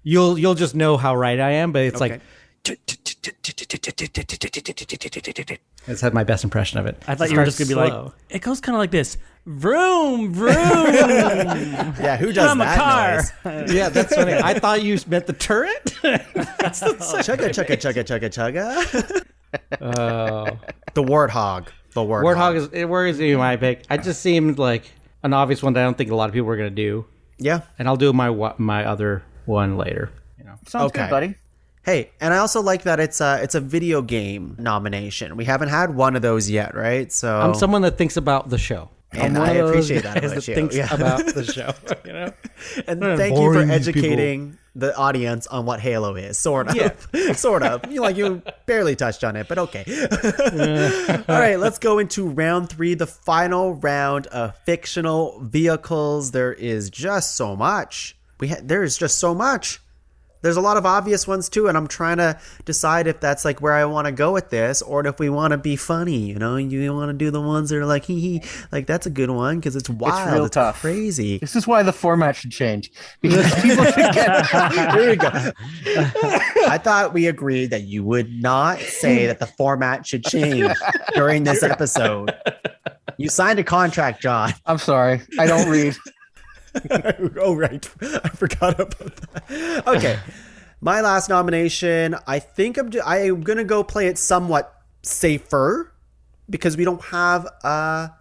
you'll just know how right I am. But it's Okay. That's had my best impression of it. I thought you were just gonna be like, it goes kind of like this: vroom, vroom. Yeah, who does I'm a that car. noise? Yeah, that's funny. I thought you meant the turret. Chugga, chugga, chugga, chugga, chugga. Oh. The warthog. The warthog. Warthog is my pick. I just seemed like an obvious one that I don't think a lot of people were gonna do, Yeah. and I'll do my other one later. Sounds Okay. good, buddy. Hey, and I also like that it's a video game nomination. We haven't had one of those yet, right? So I'm someone that thinks about the show. And I'm one I of those appreciate that guys about you. thinks Yeah. about the show. You know, And I'm thank you for boring these educating the audience on what Halo is. Sort of. Yeah. Sort of. You barely touched on it, but okay. All right, let's go into round 3, the final round of fictional vehicles. There is just so much. There is just so much. There's a lot of obvious ones too, and I'm trying to decide if that's where I want to go with this, or if we want to be funny. You want to do the ones that are like, hee hee, that's a good one because it's wild, real tough. crazy. This is why the format should change. Because people should get Here we go. I thought we agreed that you would not say that the format should change during this episode. You signed a contract, John. I'm sorry. I don't read. Oh, right. I forgot about that. Okay. My last nomination, I think I'm going to go play it somewhat safer because we don't have a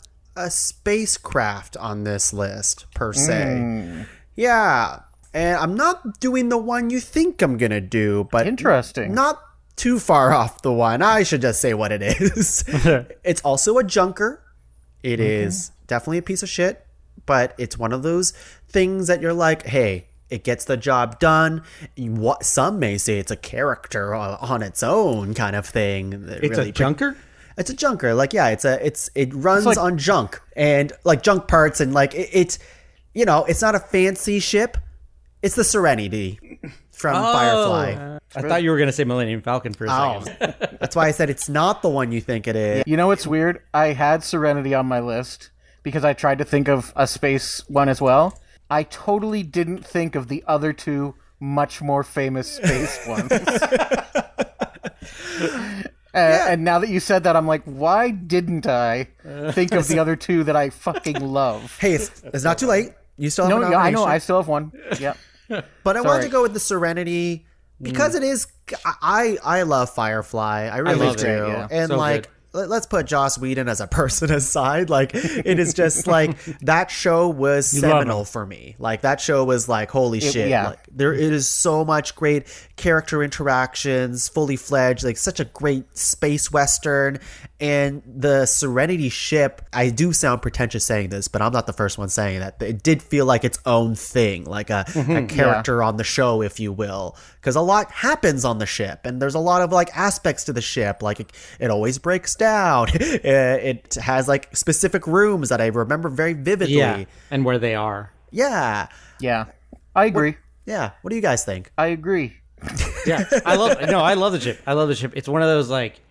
spacecraft on this list per se. Yeah. And I'm not doing the one you think I'm going to do, but Interesting. not too far off the one. I should just say what it is. It's also a junker. It is definitely a piece of shit, but it's one of those things that you're like, hey, it gets the job done. What some may say it's a character on its own kind of thing. It's really a junker? It's a junker. Like, yeah, it runs like, on junk and like junk parts and like it's not a fancy ship. It's the Serenity from Firefly. I thought you were going to say Millennium Falcon for a second. That's why I said it's not the one you think it is. You know what's weird? I had Serenity on my list because I tried to think of a space one as well. I totally didn't think of the other two much more famous space ones. And now that you said that, I'm like, why didn't I think of the other two that I fucking love? Hey, it's not too late. You still have a No, nomination. I know. I still have one. Yeah. But I wanted to go with the Serenity because it is. I love Firefly. I really love do. it, yeah. And So like, let's put Joss Whedon as a person aside. Like, it is just like that show was seminal for me. Like that show was like, holy shit! yeah. Like it is so much great character interactions, fully fledged. Like such a great space western. And the Serenity ship, I do sound pretentious saying this, but I'm not the first one saying that. It did feel like its own thing, like a character on the show, if you will. Because a lot happens on the ship, and there's a lot of like aspects to the ship. Like it always breaks down. It has like specific rooms that I remember very vividly. Yeah, and where they are. Yeah. Yeah. I agree. Yeah. What do you guys think? I agree. Yeah, I love the ship. I love the ship. It's one of those like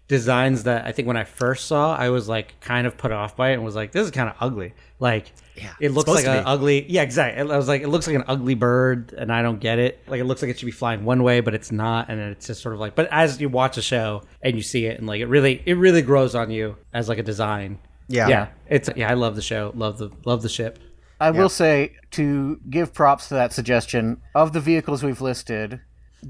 designs that I think when I first saw, I was like kind of put off by it and was like, this is kind of ugly. Like, it looks like an ugly. Yeah, exactly. I was like, it looks like an ugly bird, and I don't get it. Like, it looks like it should be flying one way, but it's not, and it's just sort of like. But as you watch the show and you see it, and like it really grows on you as like a design. Yeah. I love the show. Love the ship. I will say, to give props to that suggestion, of the vehicles we've listed,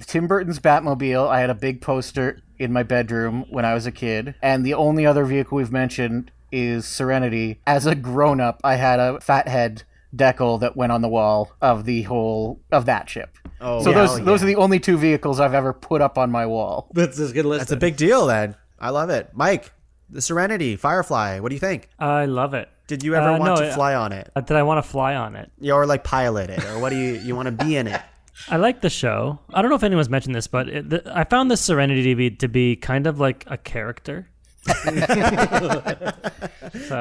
Tim Burton's Batmobile, I had a big poster in my bedroom when I was a kid, and the only other vehicle we've mentioned is Serenity. As a grown-up, I had a fathead decal that went on the wall of that ship. Oh, so those are the only two vehicles I've ever put up on my wall. That's a good list. That's a big deal, then. I love it. Mike, the Serenity, Firefly, what do you think? I love it. Did you ever want to fly on it? Did I want to fly on it? Yeah, or like pilot it? Or what do you want to be in it? I like the show. I don't know if anyone's mentioned this, but I found the Serenity to be kind of like a character.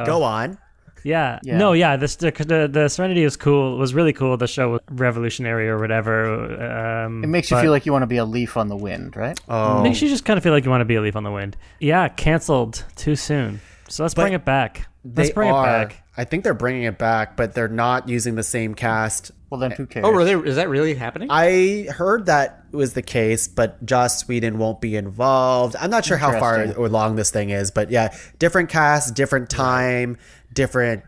Go on. Yeah. No, yeah. The Serenity was cool. It was really cool. The show was revolutionary or whatever. It makes you feel like you want to be a leaf on the wind, right? Oh. It makes you just kind of feel like you want to be a leaf on the wind. Yeah, canceled too soon. So let's bring it back. Let's bring it back. I think they're bringing it back, but they're not using the same cast. Well, then who cares? Oh, really? Is that really happening? I heard that was the case, but Joss Whedon won't be involved. I'm not sure how far or long this thing is, but yeah, different cast, different time, different,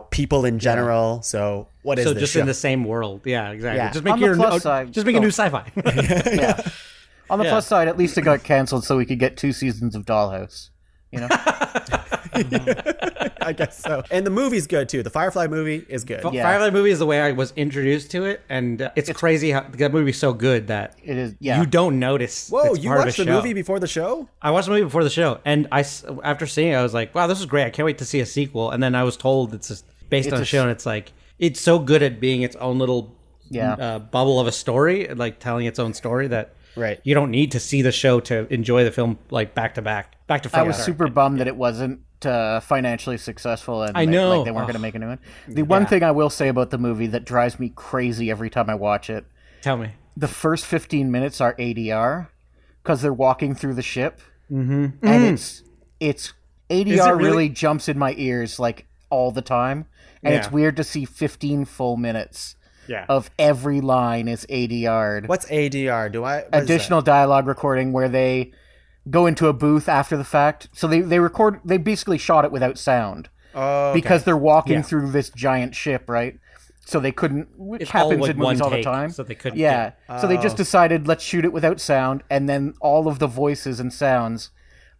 people in general. Yeah. So what is this just show? In the same world. Yeah, exactly. Yeah. Just make a new sci-fi. Yeah. On the plus side, at least it got canceled so we could get 2 seasons of Dollhouse. I guess so. And the movie's good too. The Firefly movie is good. Firefly movie is the way I was introduced to it, and it's crazy how that movie's so good that it is. Yeah. You don't notice. Whoa, it's you part watched of the show. movie before the show? I watched the movie before the show, and after seeing it, I was like, "Wow, this is great! I can't wait to see a sequel." And then I was told it's just based on a show, and it's like it's so good at being its own little bubble of a story, like telling its own story that. Right. You don't need to see the show to enjoy the film like back to back. I was super bummed that it wasn't financially successful, and I know like they weren't going to make a new one. The one thing I will say about the movie that drives me crazy every time I watch it. Tell me. The first 15 minutes are ADR because they're walking through the ship, and it's ADR really jumps in my ears like all the time, and it's weird to see 15 full minutes. Yeah. Of every line is ADR'd. What's ADR? Additional dialogue recording where they go into a booth after the fact. So they basically shot it without sound. Oh, okay. Because they're walking through this giant ship, right? so they couldn't, which It's all, happens like, in movies one all the take, time. so they couldn't Yeah. get- So they just decided, let's shoot it without sound, and then all of the voices and sounds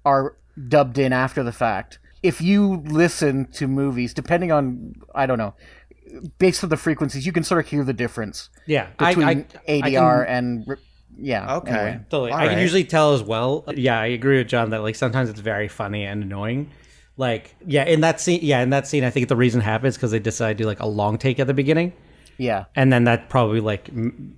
are dubbed in after the fact. If you listen to movies, depending on, I don't know, based on the frequencies, you can sort of hear the difference Yeah, between I ADR can- and yeah. Okay. Anyway. Totally. All I can right. usually tell as well. Yeah, I agree with John that like sometimes it's very funny and annoying. Like, in that scene, I think the reason it happens because they decide to do like a long take at the beginning, Yeah. and then that probably like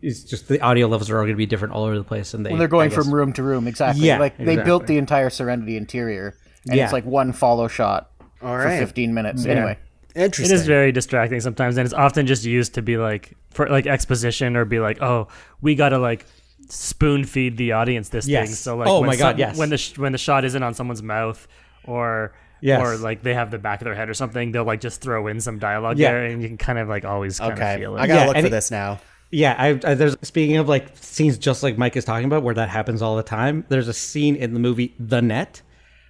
is just the audio levels are all going to be different all over the place, and When they're going I guess- from room to room, exactly. Yeah, like they built exactly. the entire Serenity interior, and Yeah. it's like one follow shot All for right. 15 minutes. Yeah. Anyway, It Interesting. is very distracting sometimes, and it's often just used to be like for like exposition or be like, oh, we gotta like spoon feed the audience this Yes. thing. So like, Oh when my God, yes. when the shot isn't on someone's mouth or Yes. or like they have the back of their head or something, they'll like just throw in some dialogue Yeah. there, and you can kind of like always kind of Okay. feel I it. gotta Yeah, look and for it- this now. Yeah, I there's speaking of like scenes just like Mike is talking about where that happens all the time. There's a scene in the movie The Net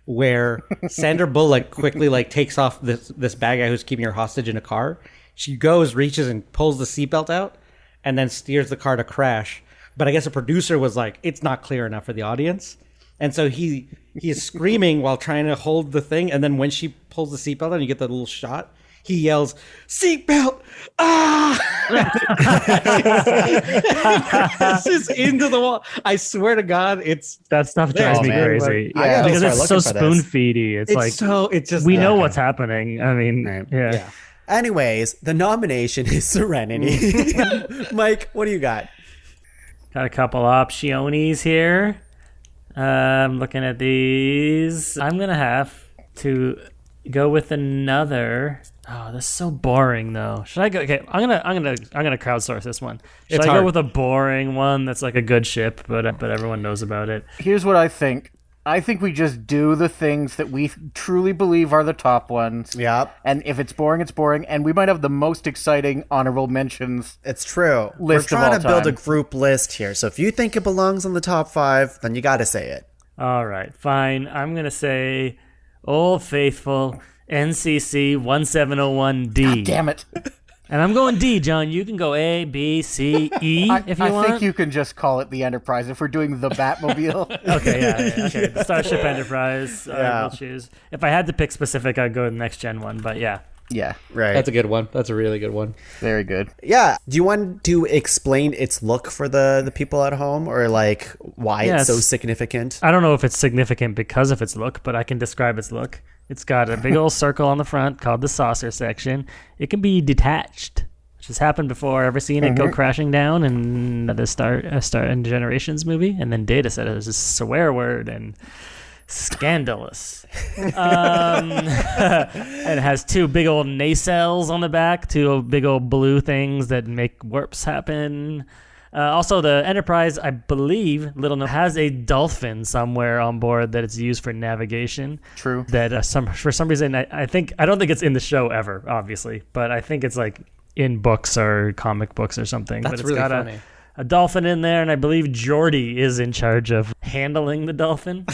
where Sandra Bullock quickly like takes off this bad guy who's keeping her hostage in a car. She goes, reaches, and pulls the seatbelt out, and then steers the car to crash. But I guess a producer was like, "It's not clear enough for the audience," and so he is screaming while trying to hold the thing. And then when she pulls the seatbelt out, and you get that little shot. He yells, "Seatbelt! Ah!" It's just into the wall. I swear to God, it's That stuff drives me man. crazy I gotta because start it's so looking for this. spoon feedy. It's like it's just we know what's happening. I mean, Right. yeah. Anyways, the nomination is Serenity. Mike, what do you got? Got a couple options here. Looking at these, I'm gonna have to go with another. Oh, this is so boring though. Should I go? Okay, I'm gonna crowdsource this one. Should It's I hard. go with a boring one that's like a good ship, but everyone knows about it? here's what I think. I think we just do the things that we truly believe are the top ones. Yep, And if it's boring, it's boring. And we might have the most exciting honorable mentions. it's true. List We're of trying all to build a time. group list here. So if you think it belongs on the top 5, then you got to say it. All right, fine. I'm gonna say Old Faithful NCC 1701D. Damn it. And I'm going D, John. You can go A, B, C, E if you I want. think you can just call it the Enterprise if we're doing the Batmobile. Okay, yeah, okay. The Starship Enterprise. Yeah. We'll choose. If I had to pick specific, I'd go to the next gen one. But yeah, Yeah, Right. That's a good one. That's a really good one. very good. Yeah. Do you want to explain its look for the people at home, or like why Yes. it's so significant? I don't know if it's significant because of its look, but I can describe its look. It's got a big old circle on the front called the saucer section. It can be detached, which has happened before. Ever seen it go crashing down in the Star in Generations movie? And then Data said it was a swear word and scandalous. And it has two big old nacelles on the back, two big old blue things that make warps happen. Also, the Enterprise, I believe, little known, has a dolphin somewhere on board that it's used for navigation. True. That for some reason, I don't think it's in the show ever, obviously, but I think it's like in books or comic books or something. That's but it's really got funny. a dolphin in there, and I believe Geordi is in charge of handling the dolphin.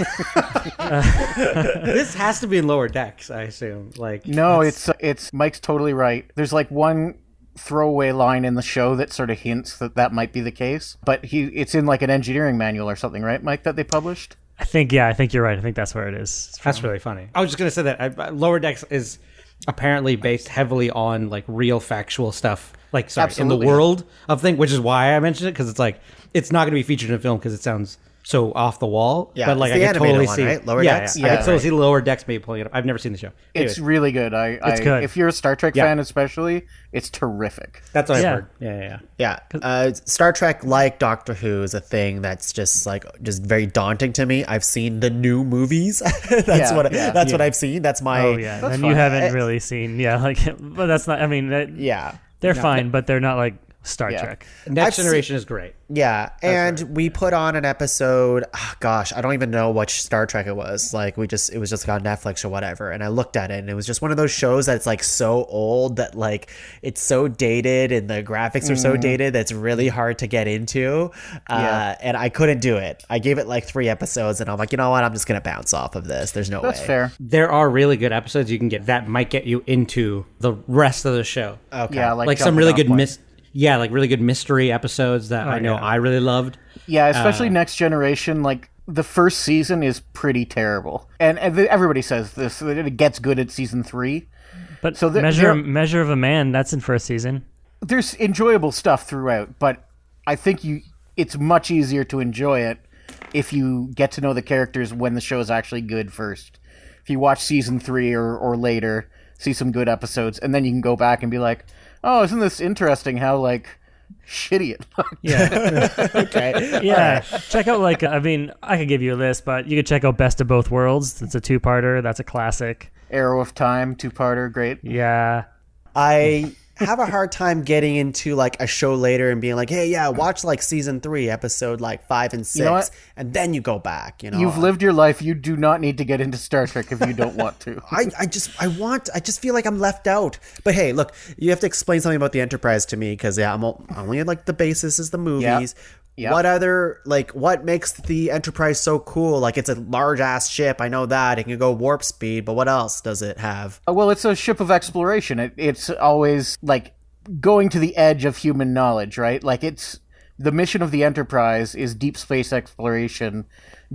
This has to be in lower decks, I assume. Like No, it's Mike's totally right. There's like one throwaway line in the show that sort of hints that might be the case, but it's in like an engineering manual or something, right, Mike, that they published? I think you're right. I think that's where it is. that's really funny. I was just gonna say that lower decks is apparently based heavily on like real factual stuff, like in Absolutely. the world of things, which is why I mentioned it because it's like it's not gonna be featured in a film because it sounds so off the wall. Yeah, but like it's the I could animated totally one, see right? Lower yeah, Decks? Yeah, I Yeah, could totally right. see lower decks maybe pulling it up. I've never seen the show. It's Anyways, really good. It's good. If you're a Star Trek Yeah. fan especially, it's terrific. that's what Yeah. I've heard. Yeah. Yeah. Star Trek, like Doctor Who, is a thing that's just very daunting to me. I've seen the new movies. That's what I've seen. That's my Oh yeah, That's and fine. you haven't really seen but that's not. I mean, yeah. they're fine, but they're not like Star Trek. Next Generation is great. Yeah, and we put on an episode. Oh, gosh, I don't even know which Star Trek it was. Like it was just on Netflix or whatever. And I looked at it, and it was just one of those shows that's like so old that like it's so dated, and the graphics are so dated that's really hard to get into. And I couldn't do it. I gave it like 3 episodes, and I'm like, you know what? I'm just gonna bounce off of this. There's no way. That's fair. There are really good episodes you can get that might get you into the rest of the show. Okay. Yeah, Like some really good like really good mystery episodes that I know I really loved. Yeah, especially Next Generation. Like the first season is pretty terrible, and everybody says this. That it gets good at season 3. But So Measure of a Man, that's in first season. There's enjoyable stuff throughout, but I think it's much easier to enjoy it if you get to know the characters when the show is actually good first. If you watch season 3 or later, see some good episodes, and then you can go back and be like, oh, isn't this interesting how, like, shitty it looked? Yeah. Okay. Yeah. Check out, like, I mean, I could give you a list, but you could check out Best of Both Worlds. It's a 2-parter. That's a classic. Arrow of Time, 2-parter, great. Yeah. I have a hard time getting into like a show later and being like, hey, yeah, watch like season 3, episode like 5 and 6, You know what? and then you go back. You know, You've lived your life. You do not need to get into Star Trek if you don't want to. I just feel like I'm left out. But hey, look, you have to explain something about the Enterprise to me because I'm only like the basis is the movies. Yep. What makes the Enterprise so cool? Like it's a large ass ship. I know that it can go warp speed, but what else does it have? Well, it's a ship of exploration. It's always like going to the edge of human knowledge, right? Like it's the mission of the Enterprise is deep space exploration,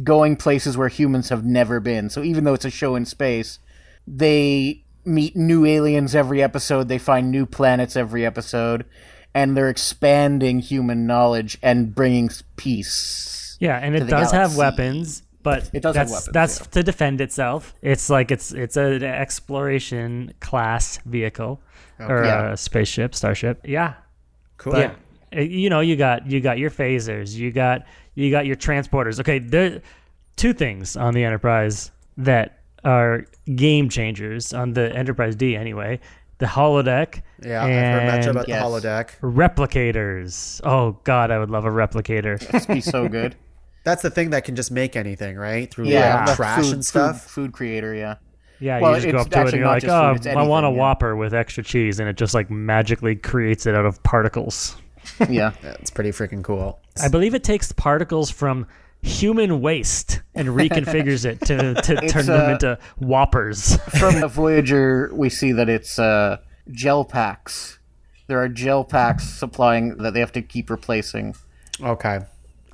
going places where humans have never been. So even though it's a show in space, they meet new aliens every episode. They find new planets every episode. And they're expanding human knowledge and bringing peace. Yeah, and it the does have galaxy. weapons, but It does have weapons, that's yeah. to defend itself. It's like it's an exploration class vehicle or Yeah. a spaceship, starship. Yeah. Cool. But you know, you got your phasers, you got your transporters. Okay, there 2 things on the Enterprise that are game changers on the Enterprise D anyway. The holodeck. Yeah, I've heard much about Yes. the holodeck. Replicators. Oh God, I would love a replicator. Must be so good. That's the thing that can just make anything, right? Through Yeah, like, trash and stuff. Food creator, yeah. Yeah, Well, you just go it's up to it and actually you're not like, just food, it's I want a anything, yeah. Whopper with extra cheese, and it just like magically creates it out of particles. Yeah. Yeah, it's pretty freaking cool. I believe it takes particles from human waste and reconfigures it to turn them into Whoppers. From the Voyager, we see that it's gel packs. There are gel packs supplying that they have to keep replacing. Okay.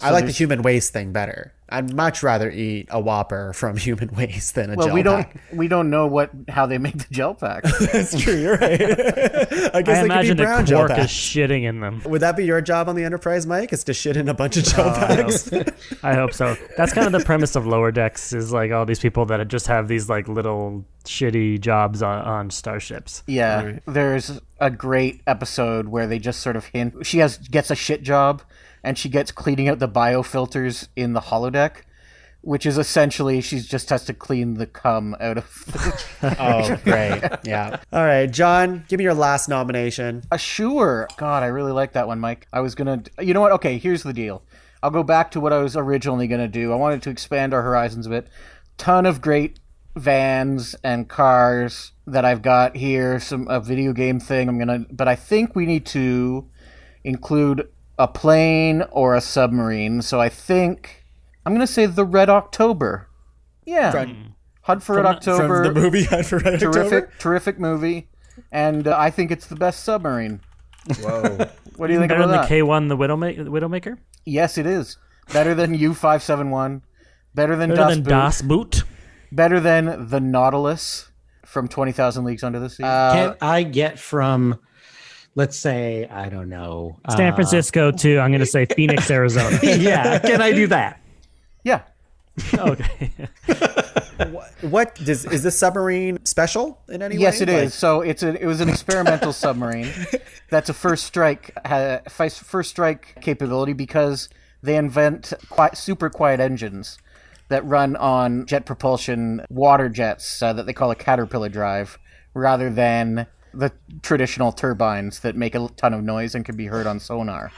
I like the human waste thing better. I'd much rather eat a Whopper from human waste than a Well, gel pack. we don't know how they make the gel packs. That's true. You're right. I guess I they imagine could be brown the gel Quark is packs. shitting in them. Would that be your job on the Enterprise, Mike? Is to shit in a bunch of gel packs? I hope so. That's kind of the premise of Lower Decks is like all these people that just have these like little shitty jobs on starships. Yeah, there's a great episode where they just sort of hint. She gets a shit job, and she gets cleaning out the biofilters in the holodeck, which is essentially she just has to clean the cum out of. Oh, great. Yeah. All right, John, give me your last nomination. Sure. God, I really like that one, Mike. I was gonna. You know what? Okay, here's the deal. I'll go back to what I was originally gonna do. I wanted to expand our horizons a bit. Ton of great vans and cars that I've got here. A video game thing. But I think we need to include a plane or a submarine. So I think I'm going to say the Red October. Yeah. Hunt for Red October. From the movie Hunt for Red October? Terrific movie. And I think it's the best submarine. Whoa. What do you think Better about than that? the K1, the Widowmaker? Yes, it is. Better than U-571. Better than Better Das than Boot. Das Boot? Better than the Nautilus from 20,000 Leagues Under the Sea. Can I get from, let's say, I don't know. San Francisco to, I'm going to say, Phoenix, Arizona. Yeah, can I do that? Yeah. Okay. Is this submarine special in any way? Yes, it is. So it was an experimental submarine. That's a first strike capability because they invent super quiet engines that run on jet propulsion water jets that they call a caterpillar drive rather than the traditional turbines that make a ton of noise and can be heard on sonar.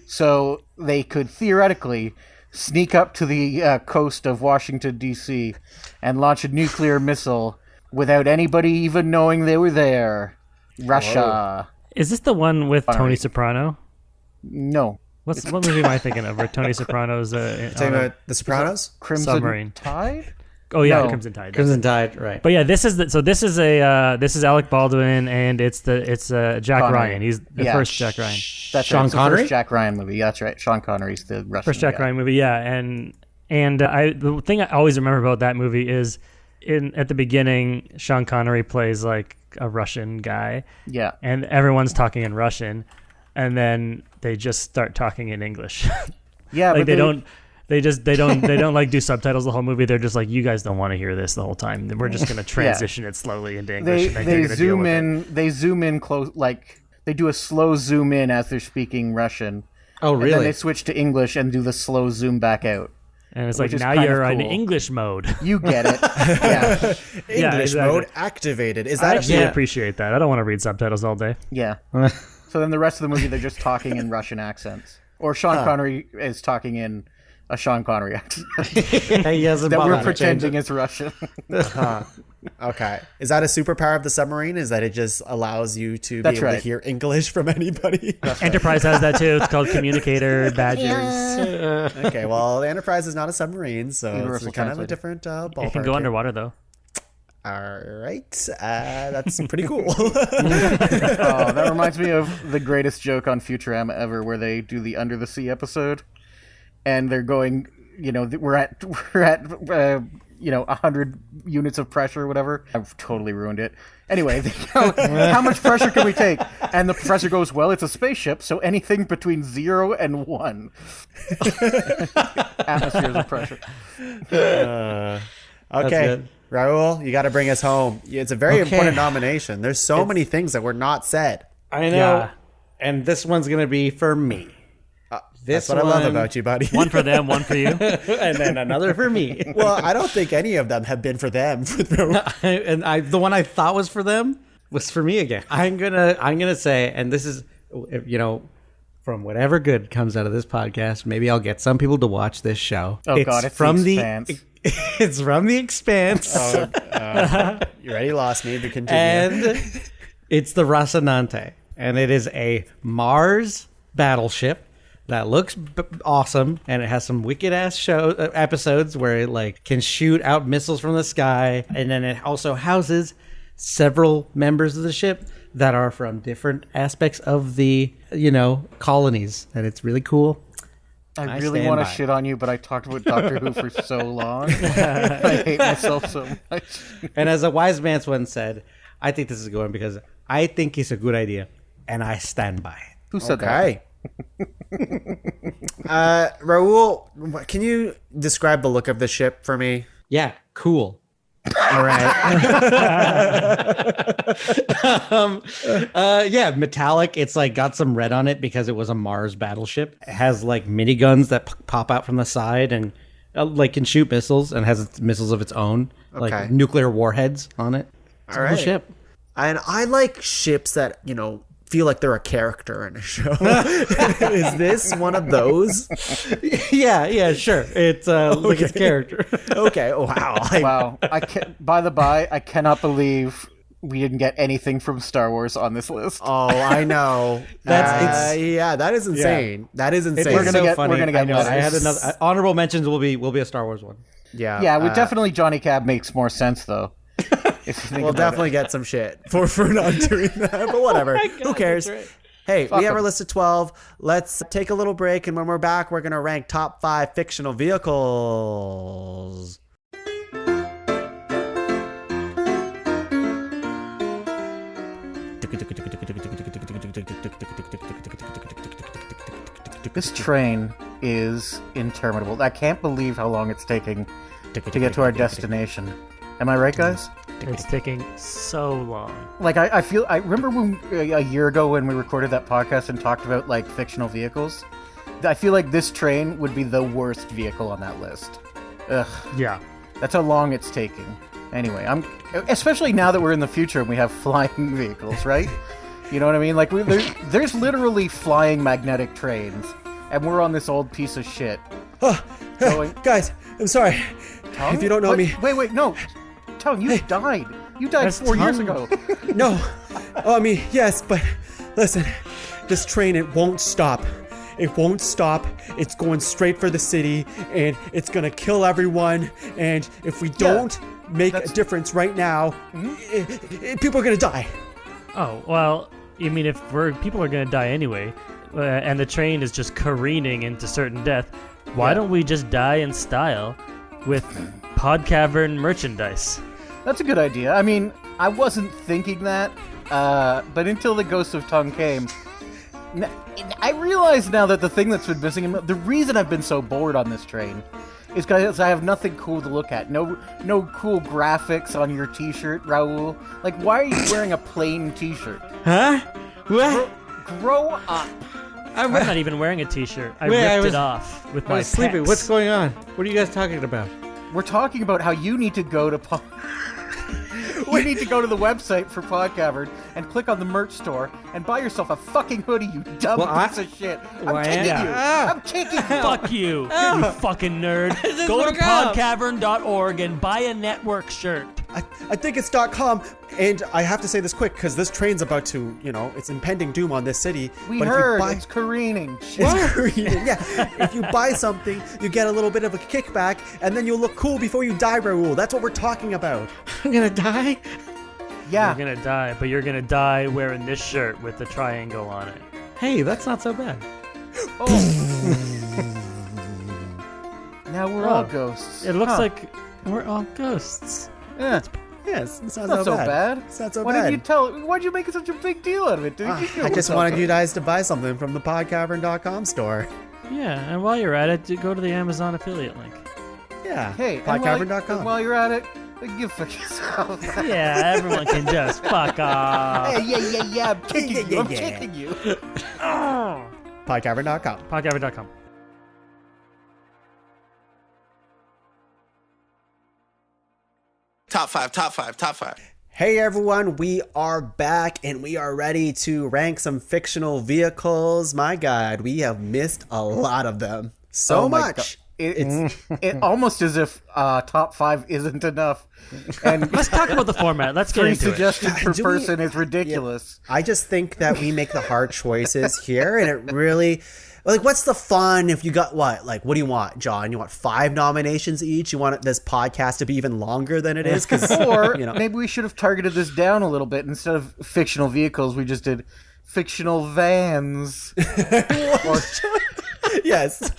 So they could theoretically sneak up to the coast of Washington, D.C. and launch a nuclear missile without anybody even knowing they were there. Russia. Is this the one with Tony Soprano? No. What movie am I thinking of? Where Tony Soprano's Talking about The Sopranos? Crimson Submarine. Tide? Oh yeah, No. Crimson Tide. Crimson Tide, right? But yeah, this is Alec Baldwin, and it's Jack Connery. Ryan. He's the first Jack Ryan. That's Sean right. It's the Connery? first Jack Ryan movie. That's right. Sean Connery's the Russian First Jack guy. Ryan movie, yeah. And the thing I always remember about that movie is at the beginning, Sean Connery plays like a Russian guy, Yeah. and everyone's talking in Russian, and then they just start talking in English. Yeah, like but they don't like do subtitles the whole movie. They're just like, you guys don't want to hear this the whole time. We're just going to transition it slowly into English. and They they're gonna deal zoom with it. in. They zoom in close. Like they do a slow zoom in as they're speaking Russian. Oh, And then really? they switch to English and do the slow zoom back out. And it's which like, is now kind of you're in cool. English mode. You get it. Yeah. English exactly. mode activated. Is I that actually appreciate that. I don't want to read subtitles all day. Yeah. So then the rest of the movie, they're just talking in Russian accents. Or Sean Connery is talking in a Sean Connery accent He hasn't that bothered we're to pretending change is Russian. okay? Is that a superpower of the submarine? Is that it just allows you to That's be able to right. hear English from anybody? Enterprise has that too. It's called communicator badges. Okay, well, the Enterprise is not a submarine, so Universal it's kind of a translator. different ballpark. It can go here. underwater though. All right, that's pretty cool. Oh, that reminds me of the greatest joke on Futurama ever, where they do the Under the Sea episode, and they're going, we're at 100 units of pressure or whatever. I've totally ruined it. Anyway, they go, how much pressure can we take? And the professor goes, well, it's a spaceship, so anything between 0 and 1 atmospheres of pressure. Okay, good. Raul, you got to bring us home. It's a very Okay. important nomination. There's so many things that were not said. I know. Yeah. And this one's going to be for me. That's what I love about you, buddy. One for them, one for you. And then another for me. Well, I don't think any of them have been for them. The one I thought was for them was for me again. I'm gonna say, and this is, from whatever good comes out of this podcast, maybe I'll get some people to watch this show. Oh, God, it's from The Expanse. It's from The Expanse. You already lost me, but continue. And it's the Rocinante, and it is a Mars battleship that looks awesome, and it has some wicked ass episodes where it can shoot out missiles from the sky, and then it also houses several members of the ship that are from different aspects of the colonies, and it's really cool. I really stand want to by it. shit on you, but I talked about Doctor Who for so long. I hate myself so much. And as a wise man once said, I think this is going because I think it's a good idea, and I stand by it. Who said that? Okay. Raul, can you describe the look of the ship for me? Yeah, cool. All right. Yeah, metallic. It's got some red on it because it was a Mars battleship. It has miniguns that pop out from the side and can shoot missiles, and has missiles of its own, Okay. nuclear warheads on it. It's a All cool right. ship. And I like ships that, feel like they're a character in a show. Is this one of those? Yeah, sure. It's like its character. Okay. Wow. Wow. By the by, I cannot believe we didn't get anything from Star Wars on this list. Oh, I know. That is insane. That is insane. We're gonna get funny. I know. I had another honorable mentions. Will be a Star Wars one. Yeah. Yeah, definitely Johnny Cab makes more sense though. If you think We'll about definitely get some shit for not doing that, but whatever. Who cares? Hey, we have our list of 12. Let's take a little break, and when we're back, we're going to rank top 5 fictional vehicles. This train is interminable. I can't believe how long it's taking to get to our destination. Am I right, guys? It's taking so long. I remember when a year ago when we recorded that podcast and talked about fictional vehicles. I feel like this train would be the worst vehicle on that list. Ugh, Yeah. that's how long it's taking. Anyway, especially now that we're in the future and we have flying vehicles, right? You know what I mean? Like, there's literally flying magnetic trains, and we're on this old piece of shit. Guys, I'm sorry. Tuong? If you don't know me... Wait, no. Tuong, you died. You died That's 4 years Tuong. ago. No. Oh, I mean, yes, but listen, this train, it won't stop. It won't stop. It's going straight for the city, and it's going to kill everyone. And if we don't make a difference right now, people are going to die. Oh, well, you mean if people are going to die anyway, and the train is just careening into certain death, why don't we just die in style with Pod Cavern merchandise? That's a good idea. I mean, I wasn't thinking that, but until the Ghost of Tuong came, I realize now that the thing that's been missing, the reason I've been so bored on this train is because I have nothing cool to look at. No cool graphics on your t-shirt, Raul. Like, why are you wearing a plain t-shirt? Huh? What? Grow up. I'm not even wearing a t-shirt. I ripped it off with I my was sleeping. pecs. What's going on? What are you guys talking about? We're talking about how you need to go to you need to go to the website for Pod Cavern and click on the merch store and buy yourself a fucking hoodie, you dumb piece of shit. I'm kicking you. I'm kicking you. Fuck you, you fucking nerd. Go to work out. podcavern.org and buy a network shirt. I think it's .com, and I have to say this quick because this train's about to, it's impending doom on this city. We but heard if you buy, it's careening. it's careening. Yeah, if you buy something, you get a little bit of a kickback, and then you'll look cool before you die, Raul. That's what we're talking about. I'm gonna die? Yeah. You're gonna die, but you're gonna die wearing this shirt with the triangle on it. Hey, that's not so bad. Now we're all ghosts. It looks like we're all ghosts. Yeah. Yes, it's Not so bad. It's not so Why bad. Why'd you make such a big deal out of it, dude? You I just wanted you guys to buy something from the podcavern.com store. Yeah, and while you're at it, go to the Amazon affiliate link. Yeah, Hey, podcavern.com. while you're at it, give fuck yourself. Yeah, everyone can just fuck off. Hey, yeah, I'm kicking you. I'm yeah. kicking you. Podcavern.com. Podcavern.com. Top five. Hey everyone, we are back and we are ready to rank some fictional vehicles. My God, we have missed a lot of them. So Oh my much. It almost as if top 5 isn't enough. And Let's talk about the format. Let's get 3 into it. suggestions per Do we- person is ridiculous. I just think that we make the hard choices here, and it really, what's the fun if you got what do you want, John? You want 5 nominations each? You want this podcast to be even longer than it is? Or maybe we should have targeted this down a little bit. Instead of fictional vehicles, we just did fictional vans. Yes,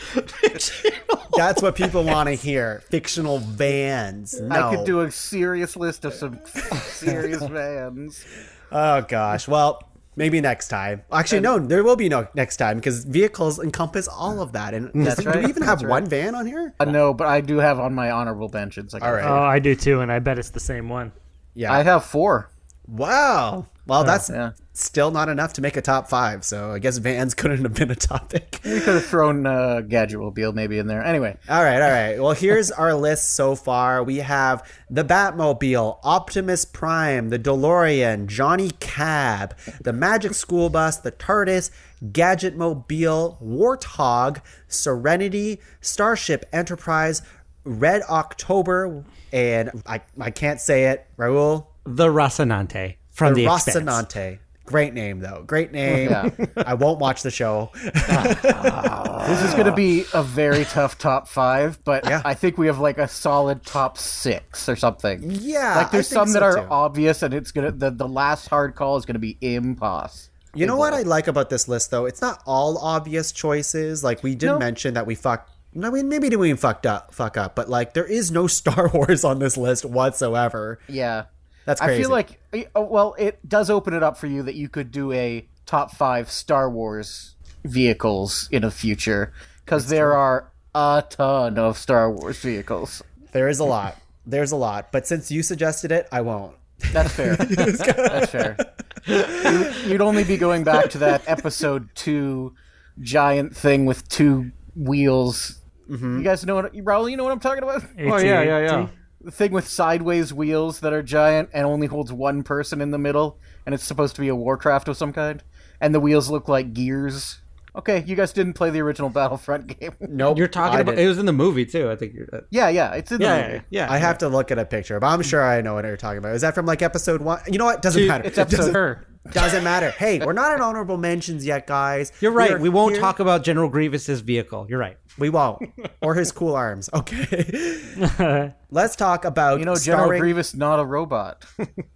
that's what people want to hear. Fictional vans. No. I could do a serious list of some serious vans. Oh gosh. Well, maybe next time. Actually, no, there will be no next time because vehicles encompass all of that. And That's do right. we even have That's one right. van on here? No, but I do have on my honorable mentions. All right. Oh, I do too, and I bet it's the same one. Yeah. I have 4. Wow. Well, that's yeah. still not enough to make a top 5. So I guess vans couldn't have been a topic. We could have thrown Gadgetmobile maybe in there. Anyway. All right. Well, here's our list so far. We have the Batmobile, Optimus Prime, the DeLorean, Johnny Cab, the Magic School Bus, the TARDIS, Gadgetmobile, Warthog, Serenity, Starship Enterprise, Red October, and I can't say it. Raul? The Rocinante from the Expanse. Rocinante. Great name, though. Great name. Yeah. I won't watch the show. This is going to be a very tough top 5, but Yeah. I think we have like a solid top 6 or something. Yeah, Like there's I think some that so, are too. obvious, and it's gonna the last hard call is going to be impossible. You know what I like about this list, though? It's not all obvious choices. Like, we did mention that we fucked... No, we maybe didn't even fuck up, but like, there is no Star Wars on this list whatsoever. Yeah. That's crazy. I feel like, well, it does open it up for you that you could do a top 5 Star Wars vehicles in the future, because there are a ton of Star Wars vehicles. There is a lot. There's a lot. But since you suggested it, I won't. That's fair. That's fair. You'd only be going back to that episode 2 giant thing with 2 wheels. You guys know what, Raul, you know what I'm talking about? Oh, yeah. thing with sideways wheels that are giant and only holds one person in the middle, and it's supposed to be a Warcraft of some kind, and the wheels look like gears. Okay, you guys didn't play the original Battlefront game. Nope. You're talking about. It was in the movie too. I think. Yeah, it's in the movie. Yeah. I have to look at a picture, but I'm sure I know what you're talking about. Is that from like episode 1? You know what? Doesn't matter. It's episode. Doesn't matter. Hey, we're not in honorable mentions yet, guys. You're right. We're We won't here- talk about General Grievous's vehicle. You're right. We won't. Or his cool arms. Okay. Let's talk about General starring... Grievous not a robot.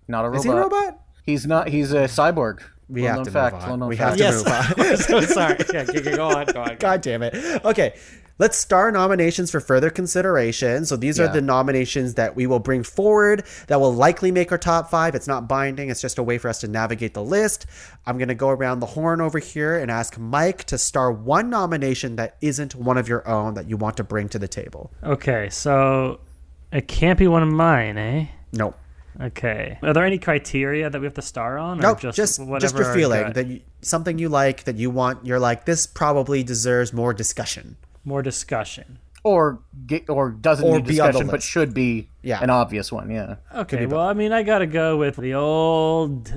Not a robot. Is he a robot? He's not. He's a cyborg. We have to move on. Well-known We fact. have to move on. So sorry. Yeah, go on. God damn it. Okay. Let's star nominations for further consideration. So these are the nominations that we will bring forward that will likely make our top 5. It's not binding. It's just a way for us to navigate the list. I'm going to go around the horn over here and ask Mike to star one nomination that isn't one of your own that you want to bring to the table. Okay, so it can't be one of mine, eh? Nope. Okay. Are there any criteria that we have to star on? Or Nope. just Just whatever your our feeling gut? that something you like that you want. You're like, this probably deserves more discussion. More discussion. Or doesn't Or need be on the discussion, but list. should be an obvious one. Yeah. Okay, well, I mean, I gotta go with the old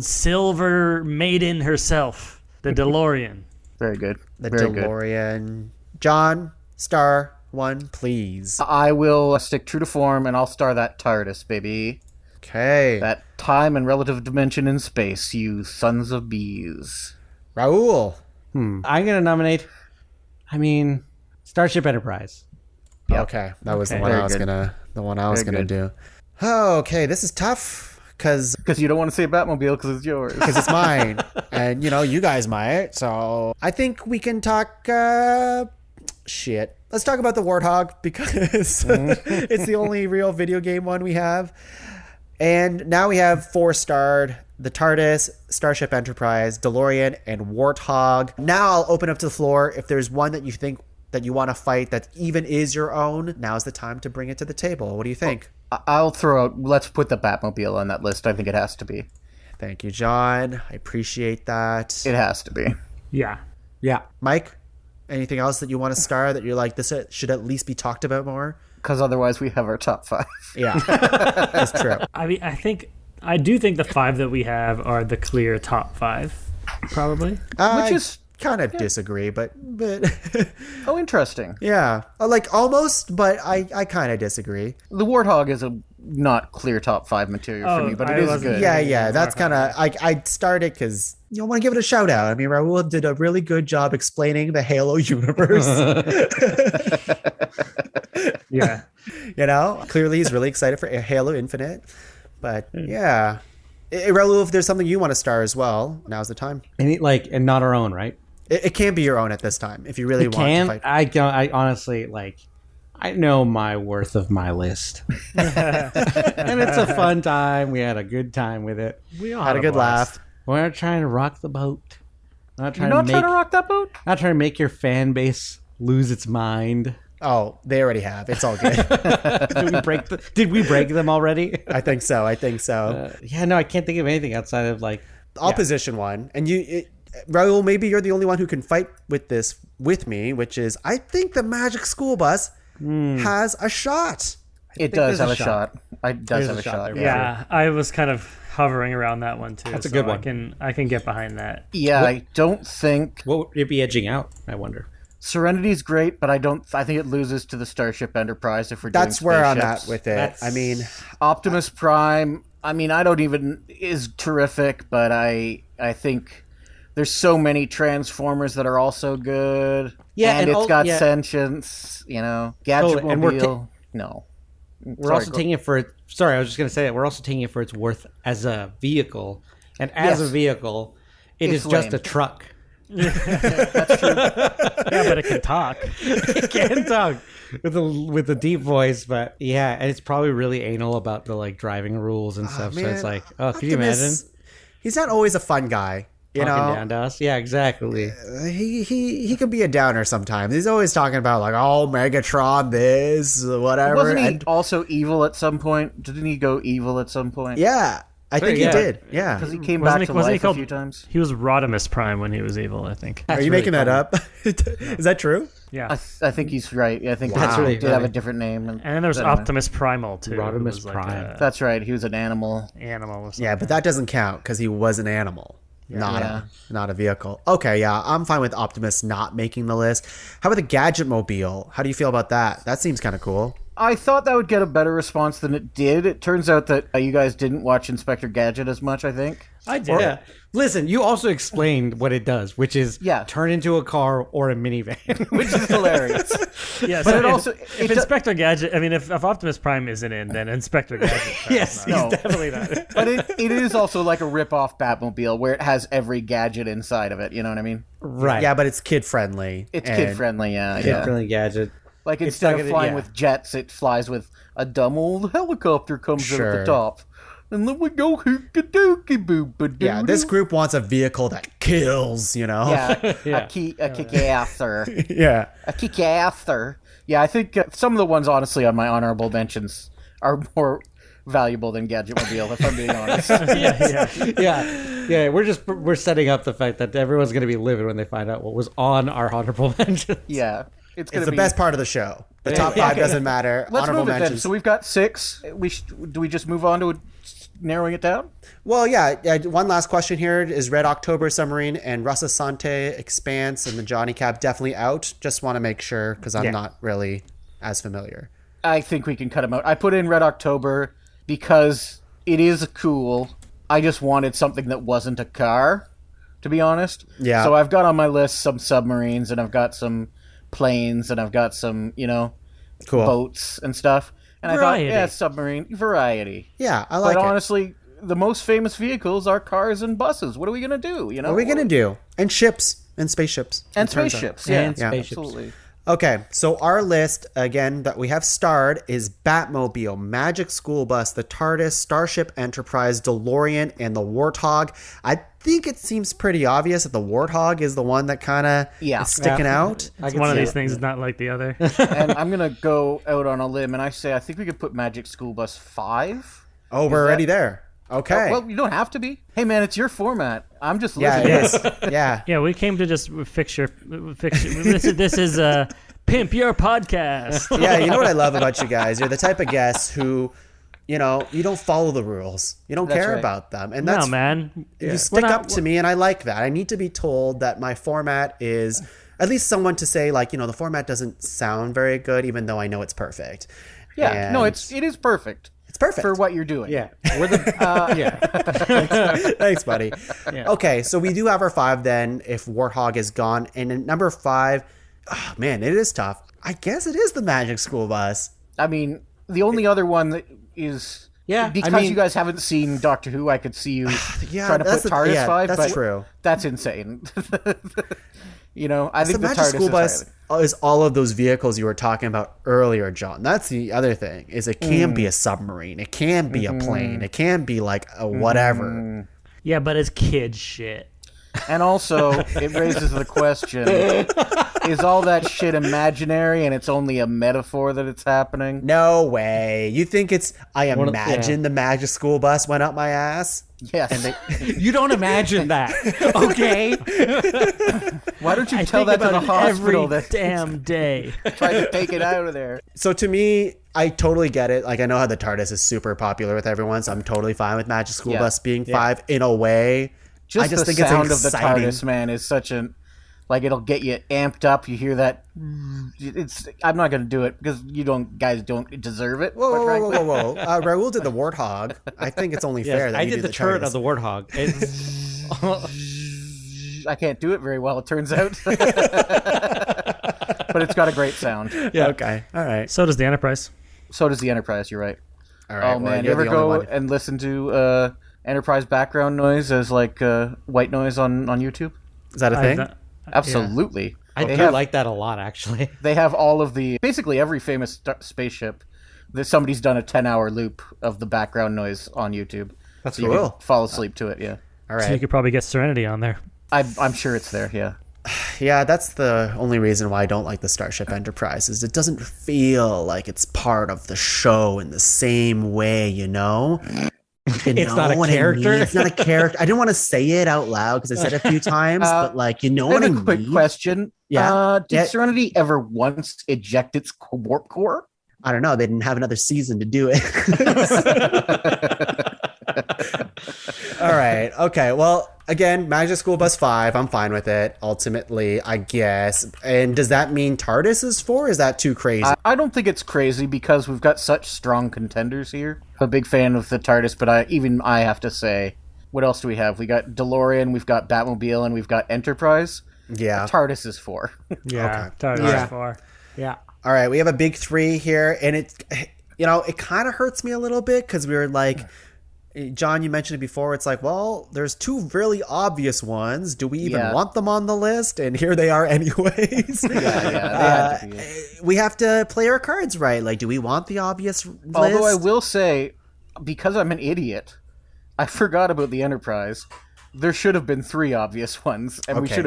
silver maiden herself, the DeLorean. Very good. The Very good. DeLorean. John, star one, please. I will stick true to form, and I'll star that TARDIS, baby. Okay. That time and relative dimension in space, you sons of bees. Raul. I'm gonna nominate. Starship Enterprise. Yep. Okay, that was the Okay. one Very I was good. gonna Very do. Okay, this is tough because Because you don't want to say Batmobile because it's yours. it's mine, and you guys might. So I think we can talk. Shit. Let's talk about the Warthog because it's the only real video game one we have. And now we have 4-starred the TARDIS, Starship Enterprise, DeLorean, and Warthog. Now I'll open up to the floor. If there's one that you think that you want to fight that even is your own, now's the time to bring it to the table. What do you think? I'll throw out. Let's put the Batmobile on that list. I think it has to be. Thank you, John. I appreciate that. It has to be. Yeah. Yeah. Mike, anything else that you want to star that you're like, this should at least be talked about more? Because otherwise we have our top 5. Yeah, that's true. I mean, I do think the 5 that we have are the clear top 5, probably. I Which is kind of disagree, but oh, interesting. yeah, like almost, but I kind of disagree. The Warthog is a not clear top 5 material for Oh, me, but I it is wasn't- good. Yeah, that's kind of I started because I want to give it a shout out. I mean, Raul did a really good job explaining the Halo universe. Yeah. Clearly he's really excited for Halo Infinite. But yeah, Raul, if there's something you want to star as well, now's the time. And not our own, right? It can be your own at this time if you really want to fight. I honestly I know my worth of my list. And it's a fun time. We had a good time with it. We all Had a good blast. laugh. We're not trying to rock the boat. You're not trying to rock that boat? Not trying to make your fan base lose its mind. Oh, they already have. It's all good. Did we break them already? I think so. No, I can't think of anything outside of I'll position one. And Raul, maybe you're the only one who can fight with this with me, which is I think the Magic School Bus has a shot. It does there's have a a shot. It does have a shot. there. Yeah, I was kind of hovering around that one too. That's a good one. I can get behind that. Yeah, I don't think What would it be edging out? I wonder. Serenity's great, but I think it loses to the Starship Enterprise if we're That's doing where I'm spaceships. at with it. I mean, Optimus Prime, is terrific, but I think there's so many Transformers that are also good. Yeah, and and it's got yeah. sentience, Totally, and we're Gadgetmobile. No. We're also taking it for sorry, I was just going to say that we're also taking it for its worth as a vehicle. And as Yes. a vehicle, it It's is just lame. a truck. Yeah, but it can talk. It can talk with a deep voice, but yeah, and it's probably really anal about the driving rules and stuff. So it's man, could you imagine Optimus, he's not always a fun guy. talking down to us? Yeah, exactly. He could be a downer sometimes. He's always talking about Megatron, this, whatever. Wasn't he and, also evil at some point? Didn't he go evil at some point? yeah, I think yeah. he did. Yeah. Because he came Wasn't back he- to wasn't he life a called- few times. He was Rodimus Prime when he was evil, I think. Are you really making that up? Is that true? Yeah. I think he's right. I think That's he really did have a funny. different name. And then there's Anyway. Optimus Primal too. who Rodimus was like Prime. a That's right. He was an animal. animal or something. Yeah, but that doesn't count because he was an animal, Yeah. not a vehicle. Okay, yeah, I'm fine with Optimus not making the list. How about the Gadget Mobile? How do you feel about that? That seems kind of cool. I thought that would get a better response than it did. It turns out that you guys didn't watch Inspector Gadget as much, I think. I did. Yeah. Listen, you also explained what it does, which is Yeah. turn into a car or a minivan. Which is hilarious. Yeah, But so it also- if it do- Inspector Gadget, I mean, if Optimus Prime isn't in, then Inspector Gadget. Yes, No. he's definitely not. But it is also like a rip-off Batmobile where it has every gadget inside of it. You know what I mean? Right. Yeah, but it's kid friendly. It's kid-friendly, yeah. Kid-friendly gadget. Like, It's instead not of gonna- flying yeah. with jets, it flies with a dumb old helicopter comes in at Sure. the top. And then we go hookah-dookie boop. Yeah, this group wants a vehicle that kills, you know? Yeah, Yeah. a kick-asser. Yeah. A kick-asser. Yeah, I think some of the ones, honestly, on my honorable mentions are more valuable than Gadgetmobile, if I'm being honest. Yeah. We're setting up the fact that everyone's going to be livid when they find out what was on our honorable mentions. Yeah. It's It's the be... best part of the show. The top five okay. doesn't matter. Let's Honorable move it then. mentions. So we've got 6. Do we just move on to narrowing it down? Well, yeah. One last question here. Is Red October Submarine and Rasa Sante Expanse and the Johnny Cab definitely out? Just want to make sure because I'm not really as familiar. I think we can cut them out. I put in Red October because it is cool. I just wanted something that wasn't a car, to be honest. Yeah. So I've got on my list some submarines, and I've got some planes, and I've got some, Cool. boats and stuff. And Variety. I thought, submarine variety. Yeah, I like But it. honestly, the most famous vehicles are cars and buses. What are we gonna do? What are we going to do? And ships and spaceships. And it turns out. spaceships. And Yeah, spaceships. absolutely. Okay, so our list, again, that we have starred is Batmobile, Magic School Bus, the TARDIS, Starship Enterprise, DeLorean, and the Warthog. I think it seems pretty obvious that the Warthog is the one that kind of is sticking out. I can One of see these it. things is not like the other. And I'm gonna go out on a limb, and I think we could put Magic School Bus 5. Oh, we're already there. Okay. Well, you don't have to be. Hey, man, it's your format. I'm just yeah, listening. it is. Yeah. Yeah, we came to just fix your. This is pimp your podcast. Yeah, you know what I love about you guys? You're the type of guests who, you don't follow the rules. You don't That's care right. about them. And No, that's man. You stick up to me, and I like that. I need to be told that my format is at least someone to say, like, the format doesn't sound very good, even though I know it's perfect. Yeah, And no, it is perfect. it's perfect For what you're doing. Yeah. We're the. Yeah. Thanks, buddy. Okay, so we do have our 5 then. If Warthog is gone, and at number 5, oh, man, it is tough. I guess it is the Magic School Bus. I mean, the only other one that is... Yeah, Because I mean- you guys haven't seen Doctor Who, I could see you Yeah, trying to put that's TARDIS 5, that's but true. that's insane. I think The the Magic TARDIS School is Bus higher. is all of those vehicles you were talking about earlier, John. That's the other thing, is it can be a submarine. It can be a plane. It can be like a whatever. Yeah, but it's kid shit. And also, it raises the question, is all that shit imaginary and it's only a metaphor that it's happening? No way. You think it's, I One of- imagine the Magic School Bus went up my ass? Yes. You don't imagine that, okay? Why don't you I tell think that to the about it hospital every that damn day. tried to take it out of there? So to me, I totally get it. Like, I know how the TARDIS is super popular with everyone, so I'm totally fine with Magic School Yeah. Bus being 5 in a way. I just the think sound it's of the exciting. TARDIS, man, is such an... Like, it'll get you amped up. You hear that... I'm not going to do it because guys don't deserve it. Whoa, quite whoa, whoa, frankly. whoa, whoa. Raul did the Warthog. I think it's only fair Yes, that I you did do the turret of the Warthog. I can't do it very well, it turns out. But it's got a great sound. Yeah. Okay. All right. So does the Enterprise. So does the Enterprise, you're right. All right. Oh, well, man. You you're ever the only go one. and listen to Enterprise background noise as, like, white noise on YouTube? Is that a thing? Absolutely. I They do have- like that a lot, actually. They have all of the... Basically, every famous spaceship, somebody's done a 10-hour loop of the background noise on YouTube. That's So you can cool. fall asleep to it, yeah. All So you right. could probably get Serenity on there. I'm sure it's there, yeah. Yeah, that's the only reason why I don't like the Starship Enterprise is it doesn't feel like it's part of the show in the same way, It's not a what I mean? character? It's not a character. I didn't want to say it out loud because I said it a few times, but like, you know I what I have mean? a quick question. Yeah. Did Serenity ever once eject its warp core? I don't know. They didn't have another season to do it. All right. Okay. Well, again, Magic School Bus 5. I'm fine with it, ultimately, I guess. And does that mean TARDIS is 4? Is that too crazy? I don't think it's crazy because we've got such strong contenders here. I'm a big fan of the TARDIS, but I have to say, what else do we have? We got DeLorean, we've got Batmobile, and we've got Enterprise. Yeah. TARDIS is 4. Yeah, Okay. TARDIS Yeah. 4. Yeah. All right. We have a big 3 here. And it kind of hurts me a little bit because we were like, John, you mentioned it before. It's like, well, there's 2 really obvious ones. Do we even want them on the list? And here they are anyways. They had to be. We have to play our cards right. Like, do we want the obvious list? Although I will say, because I'm an idiot, I forgot about the Enterprise. There should have been 3 obvious ones, and Okay.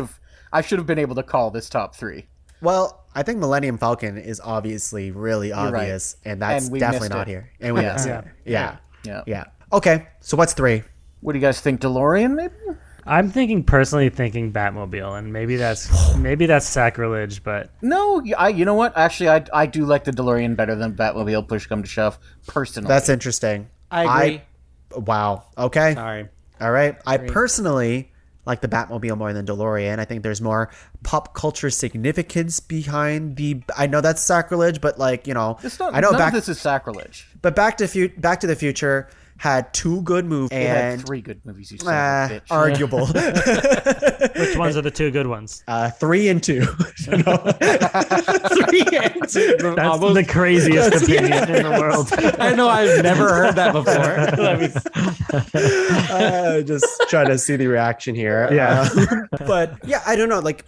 I should have been able to call this top 3. Well, I think Millennium Falcon is obviously really right. obvious, and that's And we definitely missed not it. here. And we missed it. Yeah. Yeah. Okay, so what's 3? What do you guys think, DeLorean, maybe? I'm personally thinking Batmobile, and maybe that's sacrilege, but No, you know what? Actually, I do like the DeLorean better than Batmobile, push come to shove, personally. That's interesting. I agree. Wow. Okay. Sorry. All right. I personally like the Batmobile more than DeLorean. I think there's more pop culture significance behind the. I know that's sacrilege, but like, you know, It's not, I know none of this is sacrilege. but Back to the Future had 2 good movies It had and 3 good movies, you son of a bitch. arguable. which ones are the 2 good ones? 3 and 2. 3 and 2. That's the craziest opinion in the world. I know, I've never heard that before. Just trying to see the reaction here. Yeah. But yeah, I don't know. Like,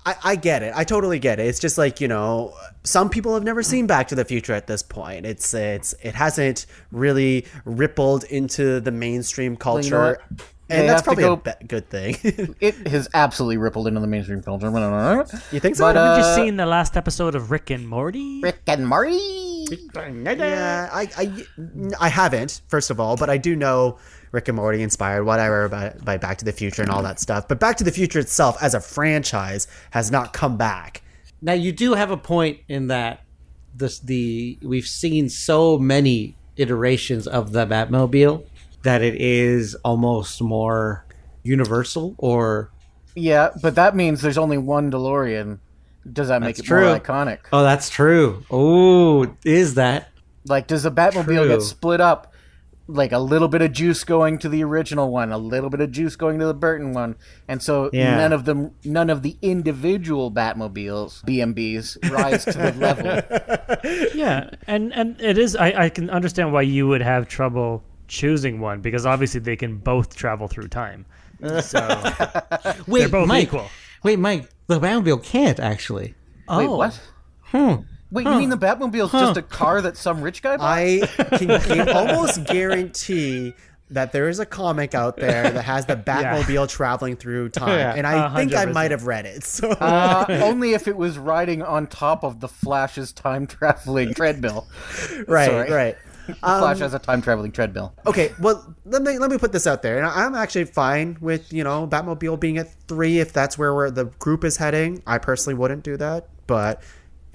I get it. I totally get it. It's just like, you know, some people have never seen Back to the Future at this point. It hasn't really rippled into the mainstream culture. you know what? And They that's have to probably a go- good thing. It has absolutely rippled into the mainstream culture. You think so? But, Haven't you seen the last episode of Rick and Morty? Rick and Morty. Yeah, I haven't, first of all, but I do know Rick and Morty inspired whatever by Back to the Future and all that stuff. But Back to the Future itself as a franchise has not come back. Now, you do have a point in that we've seen so many iterations of the Batmobile that it is almost more universal, or Yeah, but that means there's only one DeLorean. Does that make That's it more true. iconic? oh, that's true. Oh, is that? Like, does the Batmobile True. get split up? Like a little bit of juice going to the original one, a little bit of juice going to the Burton one, and so Yeah. none of the individual Batmobiles, BMBs, rise to the level. Yeah, and it is. I can understand why you would have trouble choosing one because obviously they can both travel through time. So Wait, they're both Mike. equal. Wait, Mike. The Batmobile can't actually. Wait, what? Wait, you mean the Batmobile's just a car that some rich guy bought? I can almost guarantee that there is a comic out there that has the Batmobile traveling through time. Yeah, And I think I 100%. might have read it. So Only if it was riding on top of the Flash's time traveling treadmill. right, Sorry. right. Flash has a time traveling treadmill. Okay, well, let me put this out there, and I'm actually fine with Batmobile being at 3 if that's where the group is heading. I personally wouldn't do that, but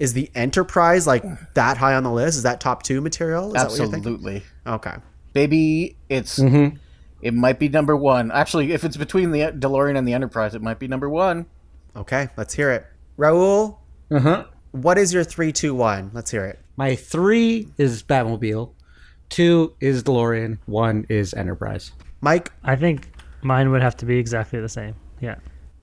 is the Enterprise like that high on the list? Is that top 2 material? Is that what you're thinking? Absolutely. Okay. Baby, it might be number 1. Actually, if it's between the DeLorean and the Enterprise, it might be number 1. Okay, let's hear it. Raul, what is your 3, 2, 1? Let's hear it. My 3 is Batmobile, 2 is DeLorean, 1 is Enterprise. Mike, I think mine would have to be exactly the same. Yeah.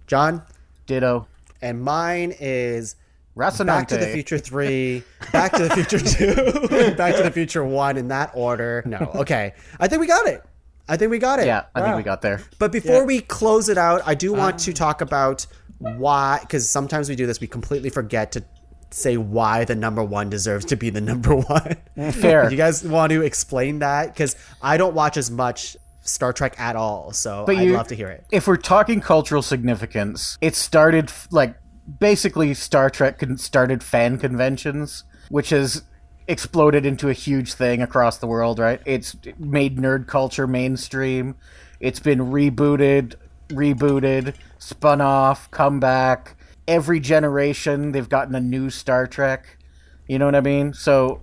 John, Ditto. and mine is Rocinante. Back to the Future 3, Back to the Future 2, Back to the Future 1 in that order. No, okay. I think we got it. Yeah, I think we got there. But before we close it out, I do want to talk about why, because sometimes we do this, we completely forget to say why the number 1 deserves to be the number 1. Fair. You guys want to explain that? Because I don't watch as much Star Trek at all, so I'd love to hear it. If we're talking cultural significance, it started basically Star Trek started fan conventions, which has exploded into a huge thing across the world, right? It's made nerd culture mainstream. It's been rebooted, spun off, come back. Every generation, they've gotten a new Star Trek. You know what I mean? So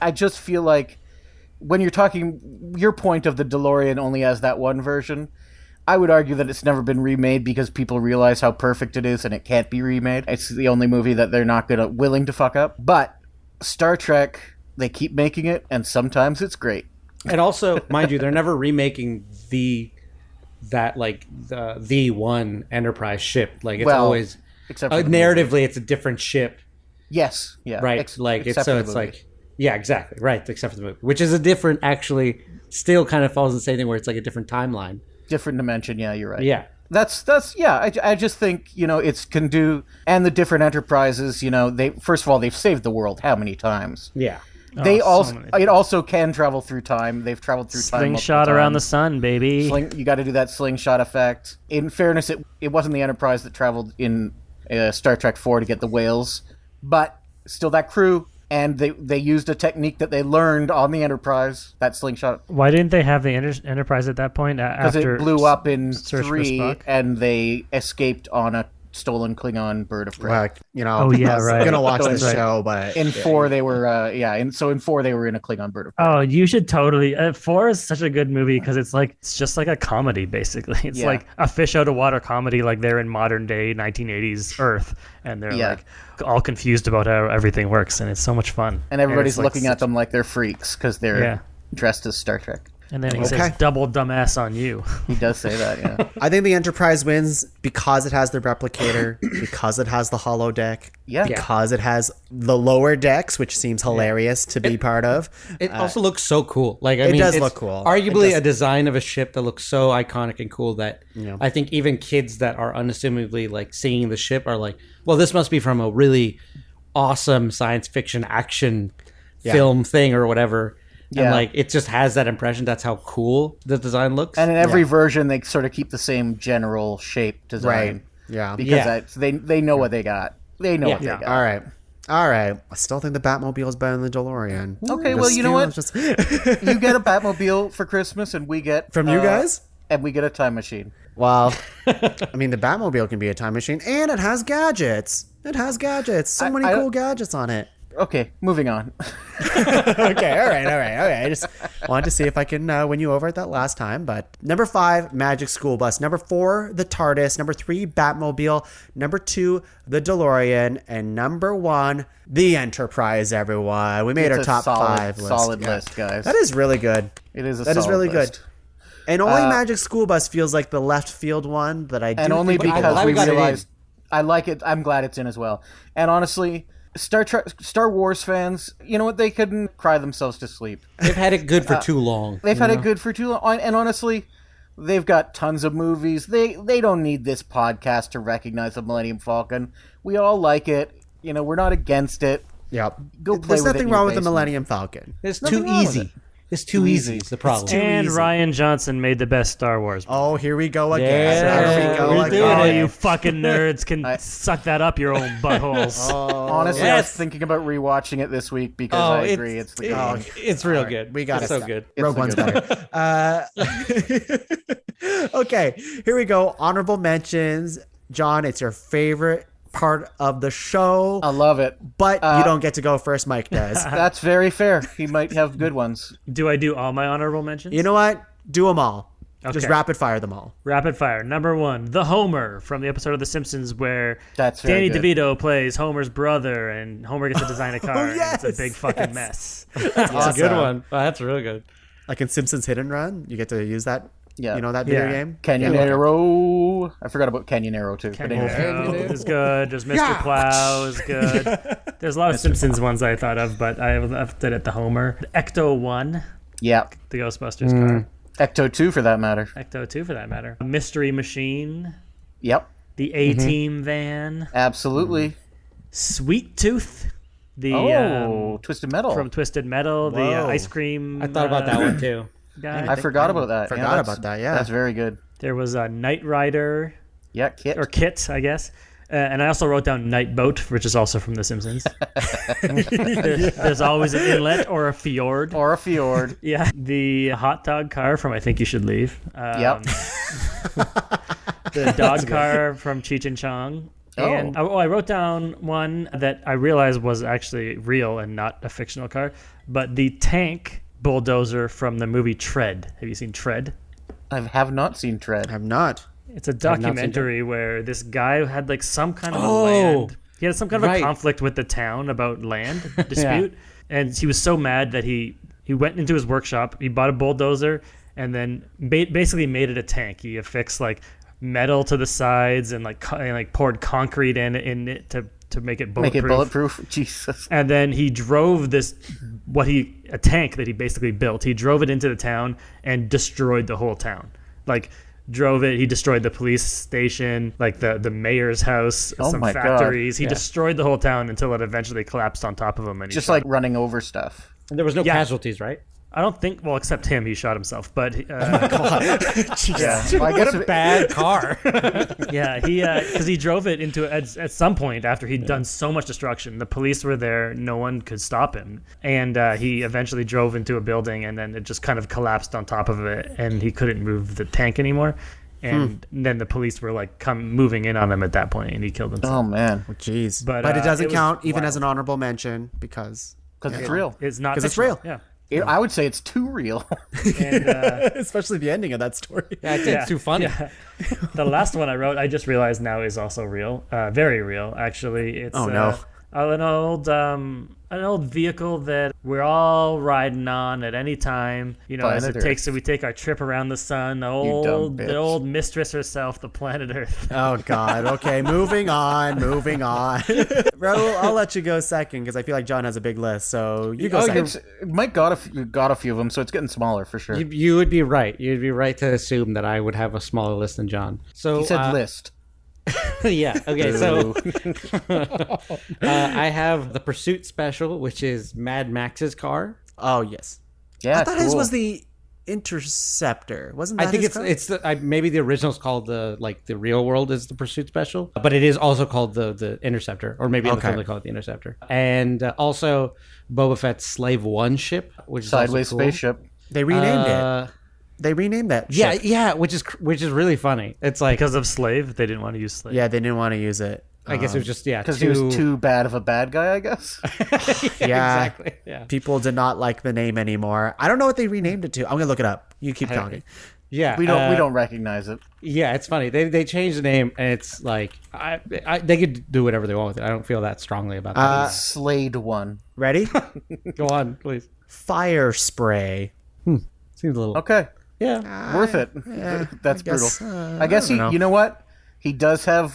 I just feel like when you're talking your point of the DeLorean only has that one version, I would argue that it's never been remade because people realize how perfect it is and it can't be remade. It's the only movie that they're not willing to fuck up. But Star Trek, they keep making it, and sometimes it's great. And also, mind you, they're never remaking the one Enterprise ship. Like, it's always except for narratively, it's a different ship. Yes, yeah, right. It's like yeah, exactly, right. Except for the movie, which is a different, actually, still kind of follows the same thing where it's like a different timeline, different dimension. Yeah, you're right. Yeah, that's yeah. I just think it's can do, and the different enterprises. They first of all they've saved the world how many times? Yeah. It also can travel through time. They've traveled through time. Slingshot around the sun, baby. You got to do that slingshot effect. In fairness, it wasn't the Enterprise that traveled in Star Trek 4 to get the whales, but still that crew, and they used a technique that they learned on the Enterprise, that slingshot. Why didn't they have the Enterprise at that point? Because it blew up in Search for 3, Spock? And they escaped on a stolen Klingon bird of prey. Oh yeah, right. I'm gonna watch this Right. show, but In 4 they were in 4 they were in a Klingon bird of prey. Oh, you should totally. 4 is such a good movie because it's just like a comedy, basically. It's like a fish out of water comedy, like they're in modern day 1980s Earth, and they're like all confused about how everything works, and it's so much fun. And everybody's it's looking at them like they're freaks because they're dressed as Star Trek. And then he says, "Double dumbass on you." He does say that, yeah. I think the Enterprise wins because it has the replicator, because it has the holodeck, because it has the lower decks, which seems hilarious to be part of. It also looks so cool. Like, I it mean, does it's look cool. Arguably a design of a ship that looks so iconic and cool that I think even kids that are unassumingly like seeing the ship are like, well, this must be from a really awesome science fiction action film thing or whatever. Yeah. And like it just has that impression. That's how cool the design looks. And in every version, they sort of keep the same general shape design. Right. Yeah. Because they know what they got. They know what they got. All right. I still think the Batmobile is better than the DeLorean. Okay, well, you know what? You get a Batmobile for Christmas, and we get... From you guys? And we get a time machine. Well, I mean, the Batmobile can be a time machine, and it has gadgets. So many cool gadgets on it. Okay, moving on. Okay, all right. I just wanted to see if I can win you over at that last time. But number 5, Magic School Bus. Number 4, the TARDIS. Number 3, Batmobile. Number 2, the DeLorean. And number 1, the Enterprise, everyone. We made our top 5 list. Solid list, guys. That is really good. It is That is really good. And only Magic School Bus feels like the left field one that I do. And only because we realized I like it. I'm glad it's in as well. And honestly... Star Wars fans, you know what? They couldn't cry themselves to sleep. They've had it good for too long. They've had it good for too long. And honestly, they've got tons of movies. They don't need this podcast to recognize the Millennium Falcon. We all like it. We're not against it. Yep. Go play There's with nothing it wrong with the Millennium Falcon. It's too easy. It's too easy. Is the problem. And Rian Johnson made the best Star Wars movie. Oh, here we go again. You fucking nerds can suck that up your own buttholes. Honestly, I was thinking about rewatching it this week because I agree it's the good. It's real good. We got it. So good. Rogue One's better. Okay, here we go. Honorable mentions. John, it's your favorite part of the show. I love it. But you don't get to go first, Mike does. That's very fair. He might have good ones. Do I do all my honorable mentions? You know what? Do them all. Okay. Just rapid fire them all. Rapid fire. Number 1, the Homer from the episode of The Simpsons where That's Danny very good. DeVito plays Homer's brother and Homer gets to design a car. yes, and it's a big fucking mess. That's a good one. Oh, that's really good. Like in Simpsons Hit and Run, you get to use that. Yeah. You know that video game? Canyonero. I forgot about Canyonero too. But anyway. Canyonero is good. There's Mr. Plow is good. There's a lot of Simpsons ones I thought of, but I left it at the Homer. Ecto 1, Yeah. the Ghostbusters car. Ecto 2 for that matter. Ecto 2 for that matter. Mystery Machine. Yep. The A-Team van. Absolutely. Sweet Tooth. The Twisted Metal. from Twisted Metal. The ice cream. I thought about that one too. Guy. I forgot about that. Forgot about that, yeah. That's very good. There was a Knight Rider. Yeah, Kit. Or Kit, I guess. And I also wrote down night boat, which is also from The Simpsons. There's always an inlet or a fjord. Or a fjord. Yeah. The hot dog car from I Think You Should Leave. Yep. The dog car from Cheech and Chong. And I wrote down one that I realized was actually real and not a fictional car, but the tank bulldozer from the movie Tread. Have you seen Tread? I have not seen Tread. I have not. It's a documentary where this guy had like some kind of a land. He had some kind of a conflict with the town about land dispute, and he was so mad that he went into his workshop. He bought a bulldozer and then basically made it a tank. He affixed like metal to the sides and poured concrete in it to make it bulletproof. Make it bulletproof. Jesus. And then he drove a tank that he basically built. He drove it into the town and destroyed the whole town. He destroyed the police station, like the mayor's house, some factories. God. He destroyed the whole town until it eventually collapsed on top of him. And just like running over stuff. And there was no casualties, right? I don't think, well, except him, he shot himself. But What a bad car. Yeah, because he drove it into at some point after he'd done so much destruction. The police were there, no one could stop him, and he eventually drove into a building, and then it just kind of collapsed on top of it, and he couldn't move the tank anymore. And then the police were like moving in on him at that point, and he killed himself. Oh man, jeez! But it doesn't it count even as an honorable mention because it's real. It's not because it's real. Yeah. I would say it's too real. And, especially the ending of that story. Yeah, it's too funny. Yeah. The last one I wrote, I just realized now is also real, very real. Actually, it's an old vehicle that we're all riding on at any time. You know, as we take our trip around the sun. The old mistress herself, the planet Earth. Oh God. Okay, moving on. Raul, I'll let you go second because I feel like John has a big list. So you go second. Mike got a few of them, so it's getting smaller for sure. You would be right. You'd be right to assume that I would have a smaller list than John. So he said list. Yeah. Okay. So I have the Pursuit Special, which is Mad Max's car. Oh yes. Yeah. I thought his was the Interceptor. Wasn't that? I think it's maybe the original's called the real world is the Pursuit Special, but it is also called the Interceptor, or maybe in the film they call it the Interceptor. And also Boba Fett's Slave One ship, which is sideways also cool. spaceship. They renamed it. They renamed that ship. Yeah, which is really funny. It's like because of Slave, they didn't want to use Slave. Yeah, they didn't want to use it. I guess it was just because he was too bad of a bad guy, I guess. Yeah, exactly. Yeah, people did not like the name anymore. I don't know what they renamed it to. I'm gonna look it up. You keep talking. Yeah, we don't recognize it. Yeah, it's funny. They changed the name, and it's like they could do whatever they want with it. I don't feel that strongly about that. Slade One. Ready? Go on, please. Fire spray. Seems a little okay. Yeah, worth it. Yeah, That's brutal. I guess you know what? He does have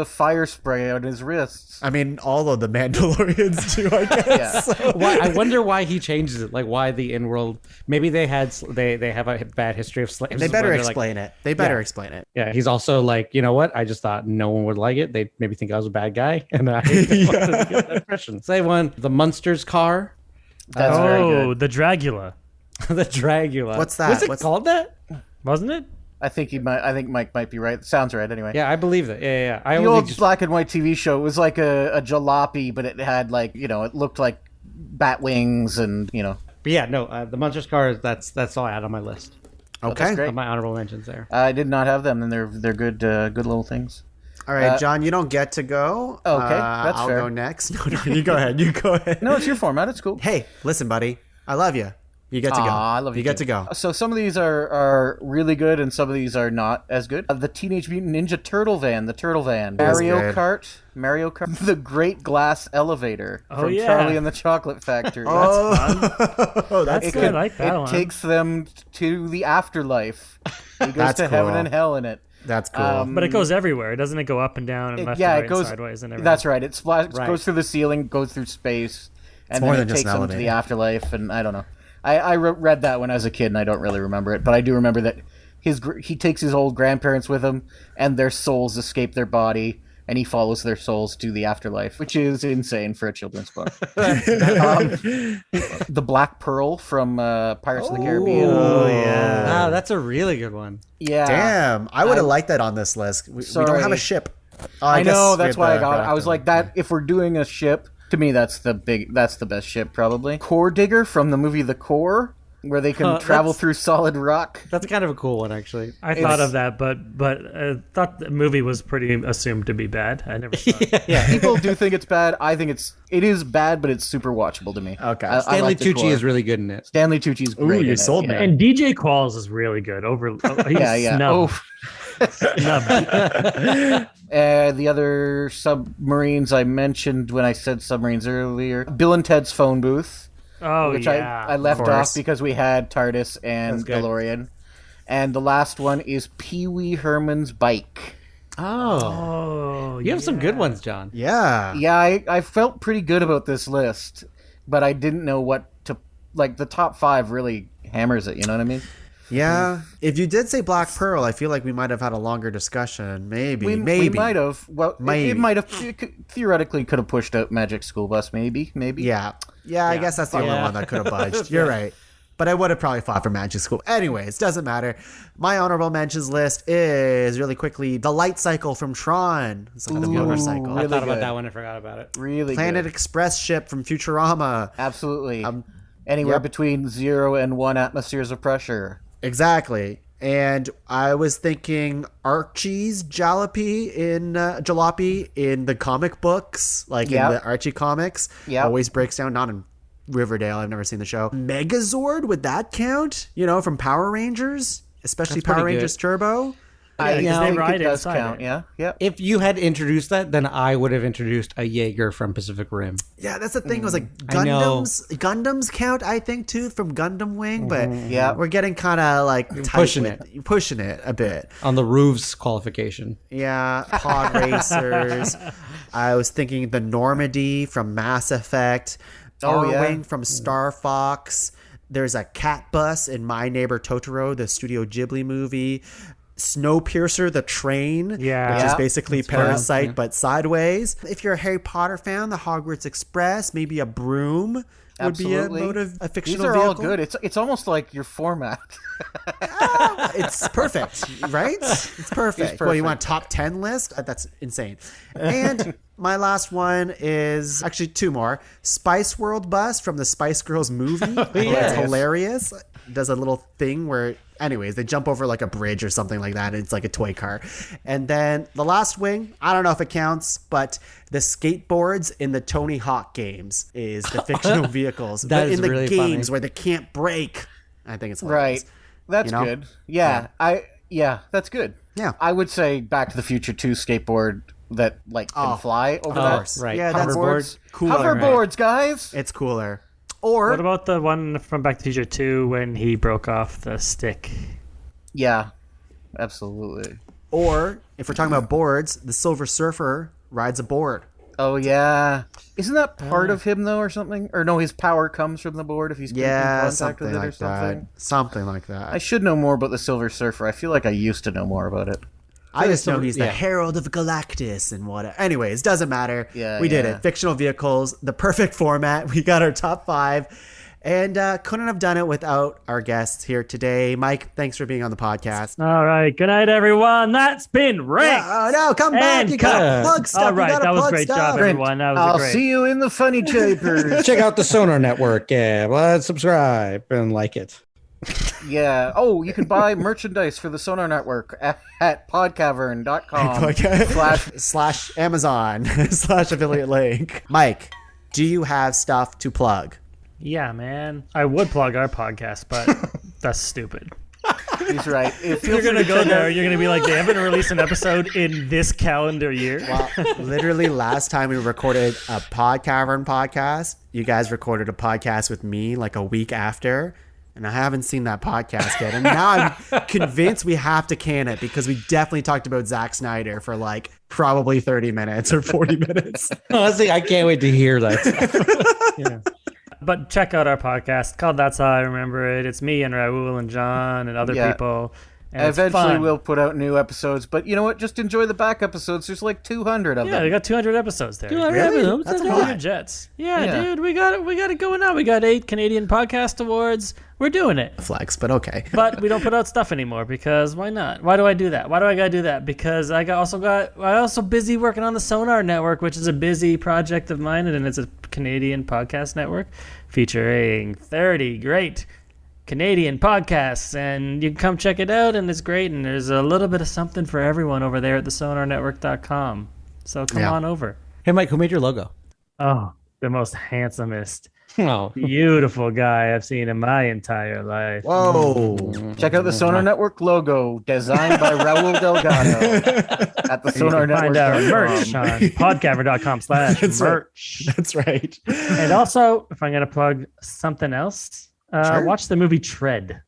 fire spray on his wrists. I mean, all of the Mandalorians do, I guess. Yeah. So. I wonder why he changes it. Like, why the in-world? Maybe they have a bad history of slaves. They better explain it. They better explain it. Yeah, he's also like, you know what? I just thought no one would like it. They maybe think I was a bad guy, and I wanted to get that impression. Say one, the Munsters car. That's very good. The Dragula. The Dragula. What's that? Was it called that? Wasn't it? I think Mike might be right. Sounds right anyway. Yeah, I believe that. Yeah. The old black and white TV show, it was like a jalopy, but it had it looked like bat wings and, But yeah, no, the Munsters car, that's all I had on my list. Okay. Great. My honorable mentions there. I did not have them, and they're good little things. All right, John, you don't get to go. Okay, that's I'll fair. go next. No, you go ahead. You go ahead. No, it's your format. It's cool. Hey, listen, buddy. I love you. You get to go. I love you. You get to go. So some of these are really good, and some of these are not as good. The Teenage Mutant Ninja Turtle van, the Turtle Van, Mario Kart, the Great Glass Elevator from Charlie and the Chocolate Factory. That's good. I like that one. It takes them to the afterlife. He goes to heaven and hell in it. That's cool. But it goes everywhere. Doesn't it go up and down and left and right and sideways and everything? That's right. It goes through the ceiling, goes through space, and then it takes them to the afterlife. And I don't know. I read that when I was a kid, and I don't really remember it, but I do remember that he takes his old grandparents with him, and their souls escape their body, and he follows their souls to the afterlife, which is insane for a children's book. The Black Pearl from Pirates of the Caribbean. Oh, yeah. Wow, that's a really good one. Yeah. Damn, I would have liked that on this list. We don't have a ship. I know, guess that's we had why I the got it. I was reactor. like, that. If we're doing a ship, to me, that's the best ship, probably. Core Digger from the movie The Core, where they can travel through solid rock. That's kind of a cool one, actually. I thought of that, but I thought the movie was pretty assumed to be bad. I never saw it. Yeah. People do think it's bad. I think it is bad, but it's super watchable to me. Okay. I Stanley like the Tucci Core. is really good in it. Stanley Tucci's great. you in sold it, me. yeah. And DJ Qualls is really good. He's snubbed. Snubbed. The other submarines I mentioned when I said submarines earlier, Bill and Ted's phone booth. Oh, Which yeah. I left Of course. off because we had TARDIS and good. DeLorean. And the last one is Pee Wee Herman's bike. Oh. You have some good ones, John. Yeah. Yeah, I felt pretty good about this list, but I didn't know what to... Like, the top 5 really hammers it, you know what I mean? Yeah. If you did say Black Pearl, I feel like we might have had a longer discussion. Maybe. We might have. Well, Maybe. it might have... Theoretically could have pushed out Magic School Bus, maybe. Yeah. Yeah, I guess that's the only one that could have budged. You're right. But I would have probably fought for Magic School. Anyways, doesn't matter. My honorable mentions list is, really quickly, the light cycle from Tron. It's like the motorcycle. I Really thought about good. that one and forgot about it. Really Planet good. Express ship from Futurama. Absolutely. Anywhere yep. between 0 and 1 atmospheres of pressure. Exactly. And I was thinking Archie's Jalopy in the comic books, like Yep. in the Archie comics. Yep. Always breaks down, not in Riverdale. I've never seen the show. Megazord, would that count? From Power Rangers, especially That's Power pretty Rangers good. Turbo. I because they think ride it does inside count, it. yeah. Yep. If you had introduced that, then I would have introduced a Jaeger from Pacific Rim. Yeah, that's the thing. It was like I know. Gundams count, I think, too, from Gundam Wing, but Yeah. we're getting kind of like tight pushing it a bit. On the roof's qualification. Yeah, pod racers. I was thinking the Normandy from Mass Effect. Wing from Star Fox. There's a cat bus in My Neighbor Totoro, the Studio Ghibli movie. Snowpiercer, the train, which is basically Parasite but sideways. If you're a Harry Potter fan, the Hogwarts Express, maybe a broom would be a fictional These are vehicle. all good. It's almost like your format. It's perfect, right? It's perfect. Well, you want a top 10 list? That's insane. And my last one is actually 2 more. Spice World Bus from the Spice Girls movie. It's hilarious. It does a little thing where, anyways, they jump over like a bridge or something like that. And it's like a toy car. And then the last wing, I don't know if it counts, but the skateboards in the Tony Hawk games is the fictional vehicles. That but is in the really games funny. where they can't break. I think it's hilarious. Right. That's good. Yeah. That's good. Yeah. I would say Back to the Future 2 skateboard that can fly over that. Right. Yeah, that's Hoverboards. cooler. Hoverboards, guys. It's cooler. Or What about the one from Back to the Future 2 when he broke off the stick? Yeah. Absolutely. Or if we're talking about boards, the Silver Surfer rides a board. Oh yeah. Isn't that part of him though, or something? Or no, his power comes from the board if he's in contact something with it like or something. that. Something like that. I should know more about the Silver Surfer. I feel like I used to know more about it. I just know he's the Herald of Galactus and whatever. Anyways, doesn't matter. Yeah, we did yeah. it. Fictional vehicles, the perfect format. We got our top 5. And couldn't have done it without our guests here today. Mike, thanks for being on the podcast. All right. Good night, everyone. That's been Ranked. Oh, no, come back. And You got to plug stuff. All You right. gotta That was a plug great stuff. job, everyone. That was I'll great. see you in the funny papers. Check out the Sonar Network. Yeah, well, subscribe and like it. Yeah. Oh, you can buy merchandise for the Sonar Network at podcavern.com / Amazon / affiliate link. Mike, do you have stuff to plug? Yeah, man. I would plug our podcast, but that's stupid. He's right. If You're going to go there, you're going to be like, they haven't released an episode in this calendar year. Well, literally last time we recorded a Podcavern podcast, you guys recorded a podcast with me like a week after, and I haven't seen that podcast yet. And now I'm convinced we have to can it because we definitely talked about Zack Snyder for like probably 30 minutes or 40 minutes. Honestly, I can't wait to hear that. Yeah. But check out our podcast called That's How I Remember It. It's me and Raul and John and other people. And it's Eventually fun. we'll put out new episodes, but you know what? Just enjoy the back episodes. There's like 200 of Yeah, them. they got 200 episodes there. 200 Really? episodes? That's a That's lot. Your Jets. Yeah, Yeah. dude, we got it going on. We got 8 Canadian Podcast Awards. We're doing it. Flex, but okay. But we don't put out stuff anymore because why not? Why do I do that? Why do I gotta do that? Because I also busy working on the Sonar Network, which is a busy project of mine, and it's a Canadian podcast network featuring 30 great Canadian podcasts, and you can come check it out, and it's great, and there's a little bit of something for everyone over there at thesonarnetwork.com. So come on over. Hey, Mike, who made your logo? Oh, the most handsomest, Oh. beautiful guy I've seen in my entire life. Whoa. Check out the Sonar Network logo, designed by Raul Delgado at the Sonar Network. Find our merch on podcavern.com/merch. That's right. And also, if I'm going to plug something else, Sure. watch the movie Tread.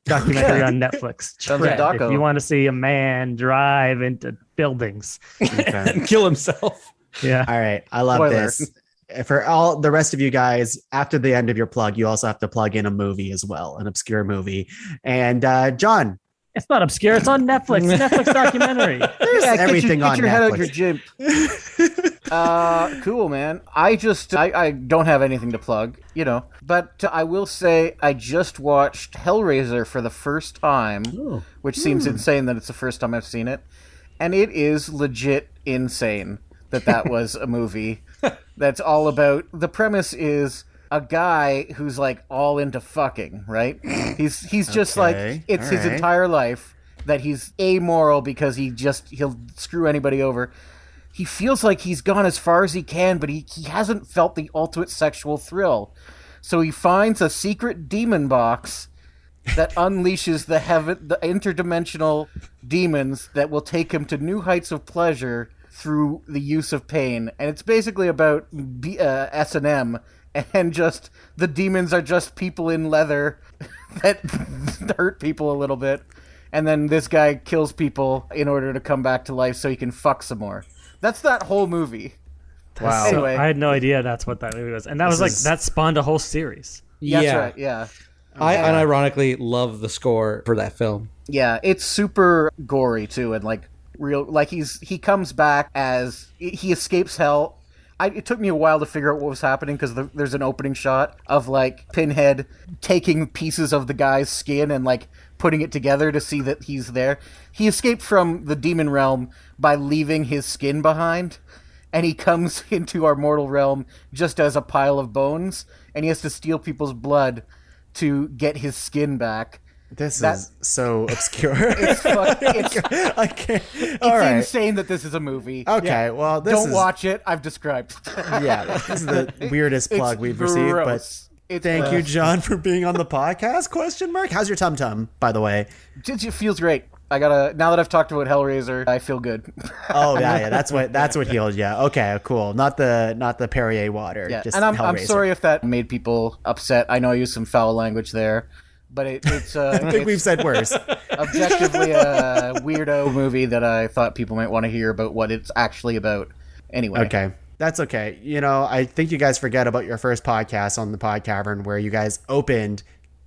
Documentary on Netflix. Sounds like Tread. Doco. If you want to see a man drive into buildings. Okay. Kill himself. Yeah. All right. I love Spoiler. this. For all the rest of you guys, after the end of your plug, you also have to plug in a movie as well, an obscure movie. And John, It's not obscure. It's on Netflix. Netflix documentary. there's Yeah, everything get on your head out Netflix. your gym. Cool, man. I don't have anything to plug, but I will say I just watched Hellraiser for the first time, which seems insane that it's the first time I've seen it, and it is legit insane that was a movie that's all about. The premise is a guy who's like all into fucking, right? He's just Okay, like it's all his right. entire life that he's amoral because he'll screw anybody over. He feels like he's gone as far as he can, but he hasn't felt the ultimate sexual thrill. So he finds a secret demon box that unleashes the interdimensional demons that will take him to new heights of pleasure through the use of pain. And it's basically about S&M, and just the demons are just people in leather that hurt people a little bit. And then this guy kills people in order to come back to life so he can fuck some more. That's that whole movie. Wow. So Anyway. I had no idea that's what that movie was. And that was like, that spawned a whole series. That's right, yeah. I unironically love the score for that film. Yeah, it's super gory too, and like real. Like he comes back as he escapes hell. It took me a while to figure out what was happening because there's an opening shot of like Pinhead taking pieces of the guy's skin and like putting it together to see that he's there. He escaped from the demon realm by leaving his skin behind, and he comes into our mortal realm just as a pile of bones, and he has to steal people's blood to get his skin back. This is so obscure. It's I can't. All right. insane that this is a movie. Okay. Well, this Don't is, watch it. I've described. Yeah, this is the weirdest plug It's we've received. But gross. It's thank you, gross. John, for being on the podcast. Question mark. How's your tum tum, by the way? It feels great. Now that I've talked about Hellraiser, I feel good. Oh yeah. That's what healed you. Okay, cool. Not the Perrier water. Yeah, Just and I'm Hellraiser. sorry if that made people upset. I know I used some foul language there, but it's I think we've it's said worse. objectively a weirdo movie that I thought people might want to hear about what it's actually about. Anyway, Okay. That's okay. I think you guys forget about your first podcast on the Pod Cavern where you guys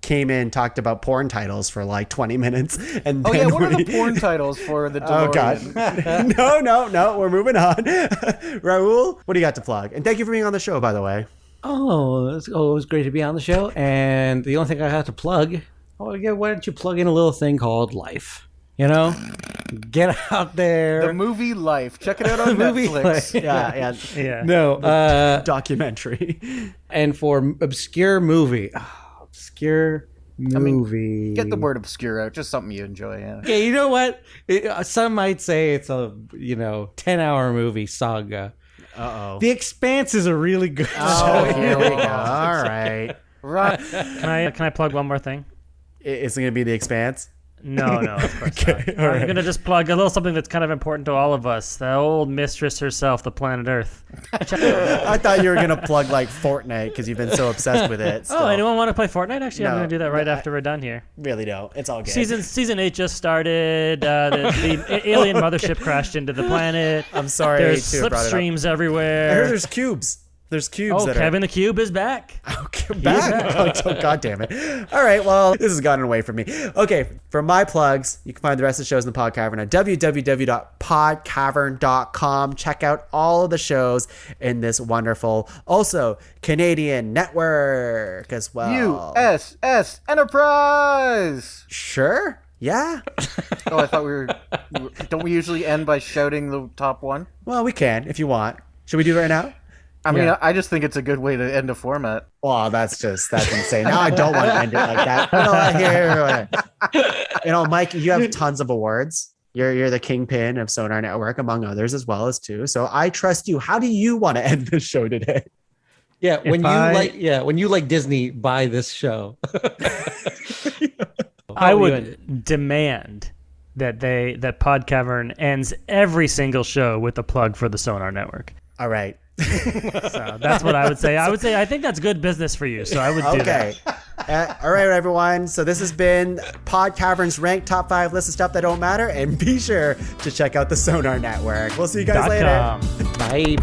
came in, talked about porn titles for like 20 minutes. And Oh then yeah, what are we- the porn titles for the Oh, DeLorean? God. No. We're moving on. Raul, what do you got to plug? And thank you for being on the show, by the way. Oh, it was great to be on the show. And the only thing I have to plug, why don't you plug in a little thing called life? Get out there. The movie Life. Check it out on Movie Netflix. Life. Yeah. Yeah. No, Documentary. and for obscure movie, movie. Get the word obscure out. Just something you enjoy. Yeah. Okay, you know what? Some might say it's a 10-hour movie saga. Uh-oh. The Expanse is a really good Oh, show. here we go. All right. Right. Can I plug one more thing? Is it going to be The Expanse? No, of course not. all I'm right. going to just plug a little something that's kind of important to all of us. The old mistress herself, the planet Earth. I thought you were going to plug like Fortnite because you've been so obsessed with it. Oh, anyone want to play Fortnite? Actually, I'm No. going to do that right after we're done here. Really don't. It's all good. Season 8 just started. The alien mothership crashed into the planet. I'm sorry There's to have brought it up. slipstreams I heard everywhere. there's cubes. There's cubes. Oh, Kevin the Cube is back. Okay, back. Oh, God damn it. All right, well, this has gotten away from me. Okay, for my plugs, you can find the rest of the shows in the Pod Cavern at www.podcavern.com. Check out all of the shows in this wonderful, also Canadian network as well. USS Enterprise! Sure. Yeah. Oh, I thought don't we usually end by shouting the top one? Well, we can if you want. Should we do it right now? I mean, I just think it's a good way to end a format. Well, that's insane. Now I don't want to end it like that. You know, Mike, you have tons of awards. You're the kingpin of Sonar Network, among others, as well as too. So I trust you. How do you want to end the show today? Yeah, when you like Disney, buy this show. I would demand that Pod Cavern ends every single show with a plug for the Sonar Network. All right. So that's what I would say. I think that's good business for you. So I would do that. All right, everyone. So this has been Pod Cavern's ranked top 5 list of stuff that don't matter. And be sure to check out the Sonar Network. We'll see you guys later. Bye.